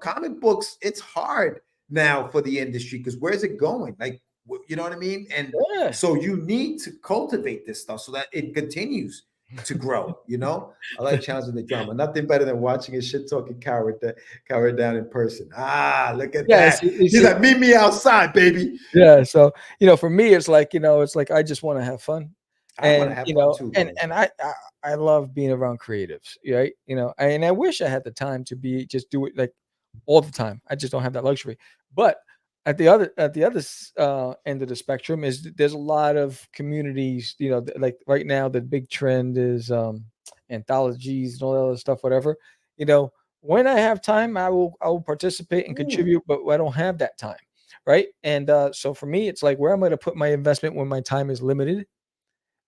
comic books, it's hard now for the industry because where's it going? Like, you know what I mean? And Yeah. so you need to cultivate this stuff so that it continues to grow. I like challenging the drama. Nothing better than watching a shit talking coward down in person. Look at Yeah, that. He's like, meet me outside, baby. Yeah. So, for me, it's like, I just want to have fun. I want to And, have fun too, bro. and I love being around creatives, right? And I wish I had the time to just do it like all the time. I just don't have that luxury. But at the other end of the spectrum is there's a lot of communities, like right now, the big trend is anthologies and all that other stuff, whatever. When I have time, I will participate and contribute, but I don't have that time. Right. And so for me, it's like where I'm going to put my investment when my time is limited,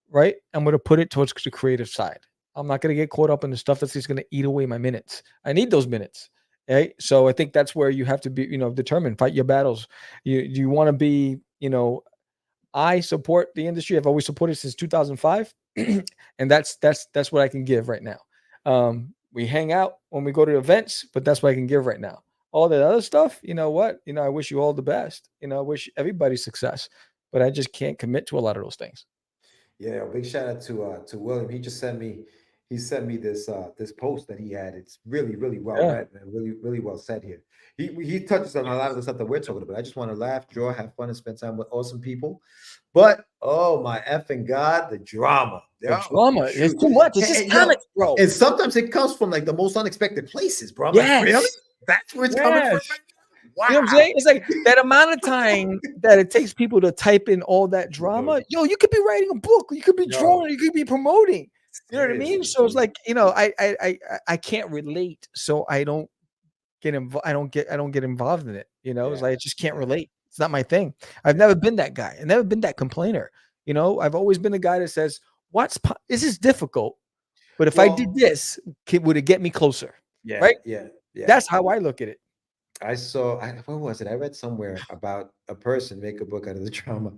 right? I'm going to put it towards the creative side. I'm not going to get caught up in the stuff that's just going to eat away my minutes. I need those minutes. Right. So I think that's where you have to be, determined, fight your battles. You want to be, I support the industry. I've always supported since 2005. And that's what I can give right now. We hang out when we go to events, but that's what I can give right now. All that other stuff, you know what? I wish you all the best. I wish everybody success, but I just can't commit to a lot of those things. Yeah, big shout out to William. He sent me this post that he had. It's really, really well Yeah. read and really, really well said here. He touches on a lot of the stuff that we're talking about. I just want to laugh, draw, have fun, and spend time with awesome people. But oh my effing God, the drama. The Oh, drama is shoot. too much. It's And, just and, yo, comics, bro. and sometimes it comes from like the most unexpected places, bro. I'm like, really? Yes. That's where it's coming from? Yes. Wow. You know what I'm saying? It's like that amount of time that it takes people to type in all that drama. Yo, you could be writing a book, you could be Yo. drawing, you could be promoting. You know what I mean? Seriously, So it's dude. like, I can't relate, so I don't get involved. I don't get involved in it. It's like I just can't relate. It's not my thing. I've never been that guy. I've never been that complainer. I've always been the guy that says, this is difficult, but if I did this, would it get me closer? Yeah, Right? yeah. That's how I look at it. What was it? I read somewhere about a person make a book out of the drama.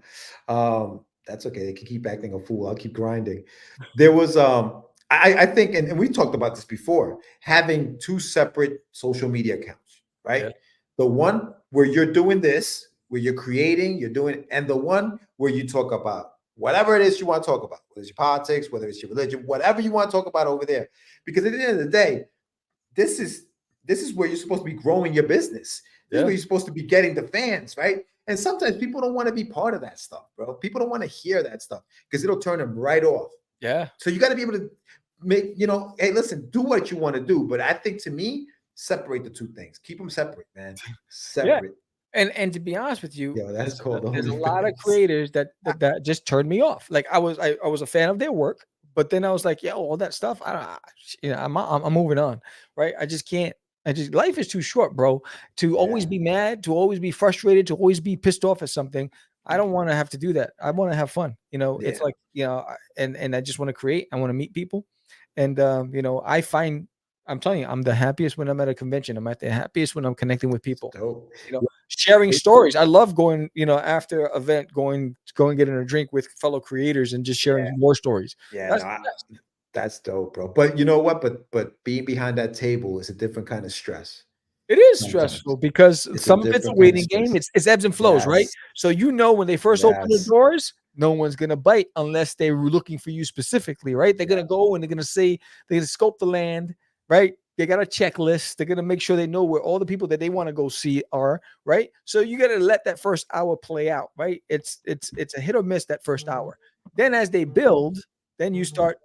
That's okay. They can keep acting a fool. I'll keep grinding. There was I think, and we talked about this before, having two separate social media accounts, right? Yeah. The one where you're doing this, where you're creating, you're doing, and the one where you talk about whatever it is you want to talk about, whether it's your politics, whether it's your religion, whatever you want to talk about over there. Because at the end of the day, this is where you're supposed to be growing your business. This is where you're supposed to be getting the fans, right? And sometimes people don't want to be part of that stuff, bro. People don't want to hear that stuff because it'll turn them right off. Yeah. So you got to be able to make, hey, listen, do what you want to do. But I think to me, separate the two things. Keep them separate, man. Separate. And to be honest with you, Yo, that's called there's a OnlyFans. lot of creators that just turned me off. Like I was a fan of their work, but then I was like, yo, all that stuff, I'm moving on, right? I just can't. Life is too short, bro, to always be mad, to always be frustrated, to always be pissed off at something. I don't want to have to do that. I want to have fun. It's like, and I just want to create. I want to meet people. And, I find I'm telling you, I'm the happiest when I'm at a convention. I'm at the happiest when I'm connecting with people. Dope. Sharing stories. I love going, after event, going getting a drink with fellow creators and just sharing more stories. Yeah, That's no, that's dope, bro. But you know what? But being behind that table is a different kind of stress. It is Sometimes. stressful because It's a some of it's a different kind of waiting stress. game. It's ebbs and flows, right? Yes. So when they first open the Yes. doors, no one's gonna bite unless they're looking for you specifically, right? They're gonna go and they're gonna scope the land, right? They got a checklist. They're gonna make sure they know where all the people that they want to go see are, right? So you gotta let that first hour play out, right? It's a hit or miss that first hour. Then as they build, then you start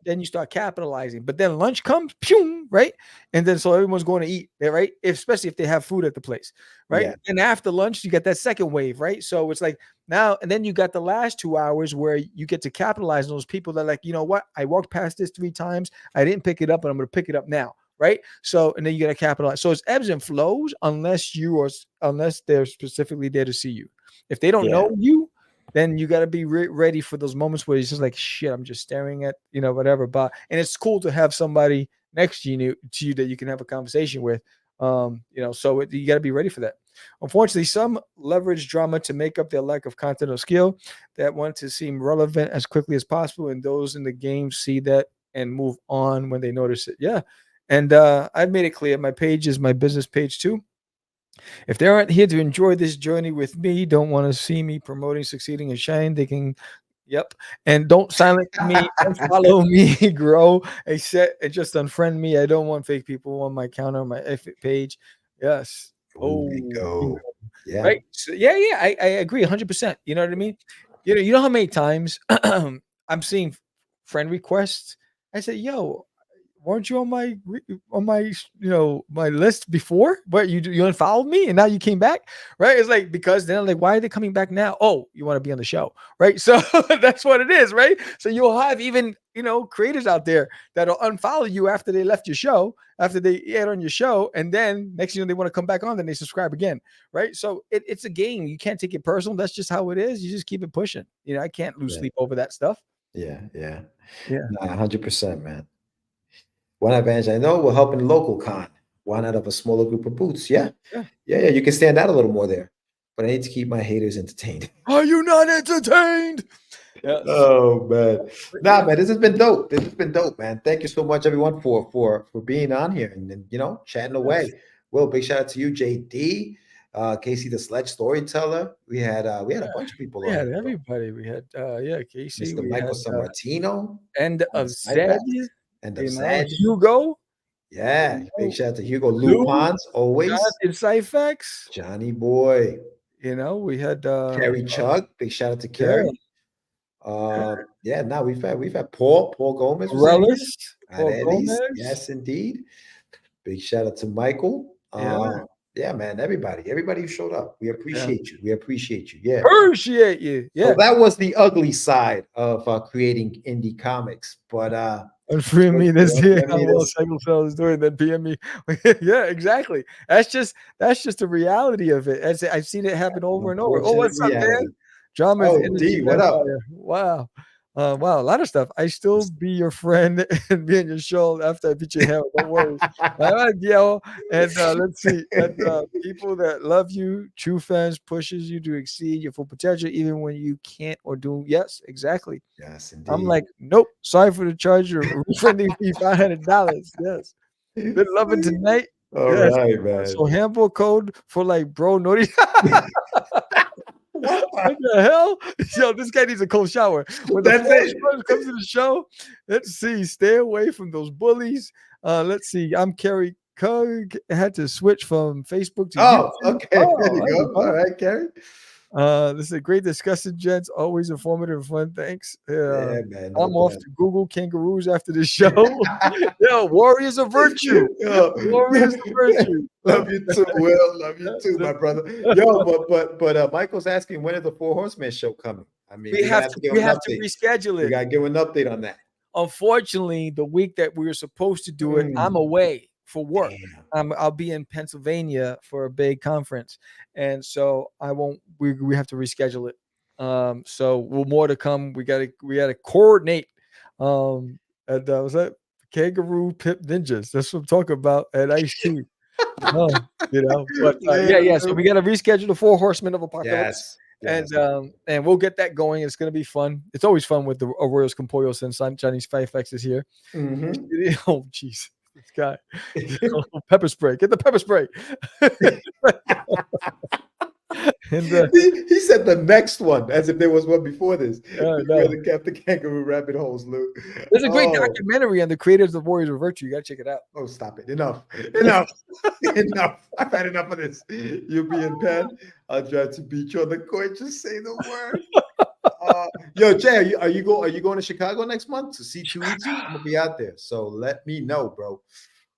capitalizing. But then lunch comes, pew, right? And then so everyone's going to eat, right? Especially if they have food at the place, right? Yeah. And after lunch, you get that second wave, right? So it's like now, and then you got the last 2 hours where you get to capitalize on those people that are like, you know what? I walked past this 3 times. I didn't pick it up, and I'm going to pick it up now, right? So, and then you got to capitalize. So it's ebbs and flows unless they're specifically there to see you. If they don't know you, then you got to be ready for those moments where it's just like, shit, I'm just staring at, whatever. But, and it's cool to have somebody next to you that you can have a conversation with. So you got to be ready for that. Unfortunately, some leverage drama to make up their lack of content or skill that want to seem relevant as quickly as possible. And those in the game see that and move on when they notice it. Yeah. And I've made it clear. My page is my business page too. If they aren't here to enjoy this journey with me, don't want to see me promoting, succeeding, and shining, they can, and don't silence me, don't follow me, grow a set, and just unfriend me. I don't want fake people on my account or my page. Yes. There you go. Yeah. Right. So, I agree 100%. You know what I mean? You know how many times I'm seeing friend requests. I said, yo, weren't you on my my list before, but you unfollowed me and now you came back, right? It's like, because then I'm like, why are they coming back now? Oh, you want to be on the show, right? So that's what it is, right? So you'll have even creators out there that'll unfollow you after they left your show, after they aired on your show, and then next they want to come back on, then they subscribe again, right? So it's a game. You can't take it personal. That's just how it is. You just keep it pushing. I can't lose sleep over that stuff. Yeah. Yeah. 100%, man. One advantage I know, we're helping local con. Why not have a smaller group of booths? Yeah. You can stand out a little more there. But I need to keep my haters entertained. Are you not entertained? Yes. Oh man, nah, man, this has been dope. This has been dope, man. Thank you so much, everyone, for being on here and chatting away. Well, big shout out to you, JD, Casey, the Sledge Storyteller. We had a bunch of people. We had everybody. We had Casey, Mr. Michael Sammartino, and of Zed. And the Zed. Hugo. Yeah, big shout out to Hugo. Lou Pons, always. Cyphex. Johnny Boy. We had Kerry Chug. Big shout out to Kerry. Now we've had Paul Gomez. Relish. Yes, indeed. Big shout out to Michael. Yeah, man, everybody who showed up. We appreciate you. We appreciate you. Yeah. Appreciate you. Yeah. So that was the ugly side of creating indie comics. But unfree me this year. I will cycle fellas doing that PM me. Yeah, exactly. That's just the reality of it. As I've seen it happen over and over. Oh, what's up, man? Drama is D, what up? Wow. Wow, a lot of stuff. I still be your friend and be on your show after I beat your head. Don't worry. Yo, and let's see. And, people that love you, true fans, pushes you to exceed your full potential, even when you can't or do. Yes, exactly. Yes, indeed. I'm like, nope. Sorry for the charge. You're refunding me $500. Yes. Been loving tonight. All right, man. So handbook code for like bro naughty. What the hell? Yo, this guy needs a cold shower. When the comes to the show, let's see. Stay away from those bullies. Let's see. I'm Kerry Cug. Had to switch from Facebook to YouTube. Okay. There you go. All right, Kerry. This is a great discussion, gents. Always informative and fun. Thanks. Yeah, man. I'm off to Google kangaroos after the show. Yo, warriors of virtue. Warriors of virtue. Love you too, Will. Love you too, my brother. Yo, but Michael's asking, when is the Four Horsemen show coming? I mean, we have to reschedule it. We gotta give an update on that. Unfortunately, the week that we were supposed to do it, I'm away for work. I'll be in Pennsylvania for a big conference, and so I won't. We have to reschedule it. So more to come. We gotta coordinate. And was that kangaroo pip ninjas. That's what I'm talking about at Ice Tea. But yeah. So we got to reschedule the 4 Horsemen of Apocalypse. Yes. And we'll get that going. It's going to be fun. It's always fun with the Arroyos Compollo since Chinese Firefax is here. Oh, jeez. This guy. Pepper spray. Get the pepper spray. And, he said the next one as if there was one before this. No. The kangaroo rabbit holes, Lou. There's a great documentary on the creators of Warriors of Virtue. You got to check it out. Oh, stop it. Enough. Enough. I've had enough of this. You'll be in pen. I'll try to beat you on the court. Just say the word. Yo, Jay, are you going to Chicago next month to see Chuichi? I'm going to be out there. So let me know, bro.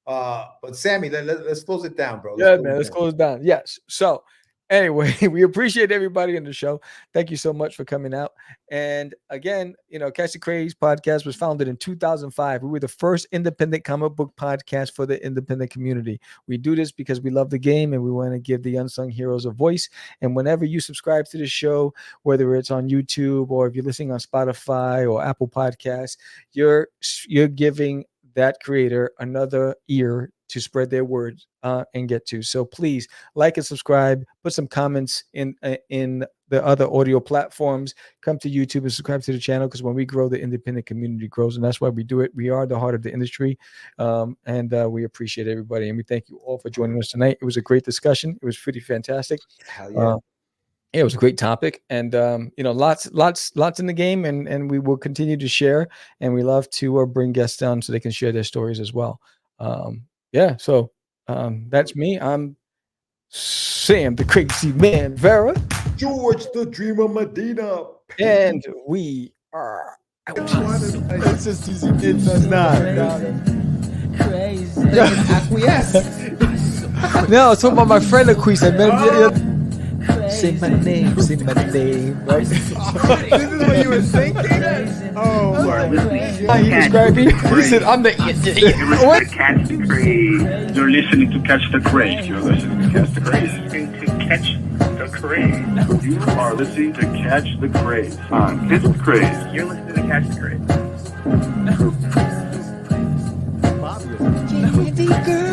But Sammy, let's close it down, bro. Let's close it down. Yes. So anyway, we appreciate everybody in the show. Thank you so much for coming out. And again, Catch the Craze podcast was founded in 2005. We were the first independent comic book podcast for the independent community. We do this because we love the game and we want to give the unsung heroes a voice. And whenever you subscribe to the show, whether it's on YouTube or if you're listening on Spotify or Apple Podcasts, you're giving that creator another ear to spread their words and get to. So please like and subscribe, put some comments in the other audio platforms, come to YouTube and subscribe to the channel, because when we grow, the independent community grows, and that's why we do it. We are the heart of the industry, and we appreciate everybody, and we thank you all for joining us tonight. It was a great discussion. It was pretty fantastic. Hell yeah. It was a great topic, and lots in the game, and we will continue to share, and we love to bring guests on so they can share their stories as well. So that's me. I'm Sam the Crazy Man Vera, George the Dreamer Medina, and we are out. It's just easy. It's not. Crazy. Acquiesce. No, I was talking about my friend Acquiesce. I met him. Say my name, right? This is what you were thinking? Oh, He described me. He said, I'm the What? Catch the Craze. You're listening to Catch the Craze. You're listening to Catch the Craze. To Catch the Craze. You are listening to Catch the Craze on Catch the Craze. You're listening to Catch the Craze. Girl.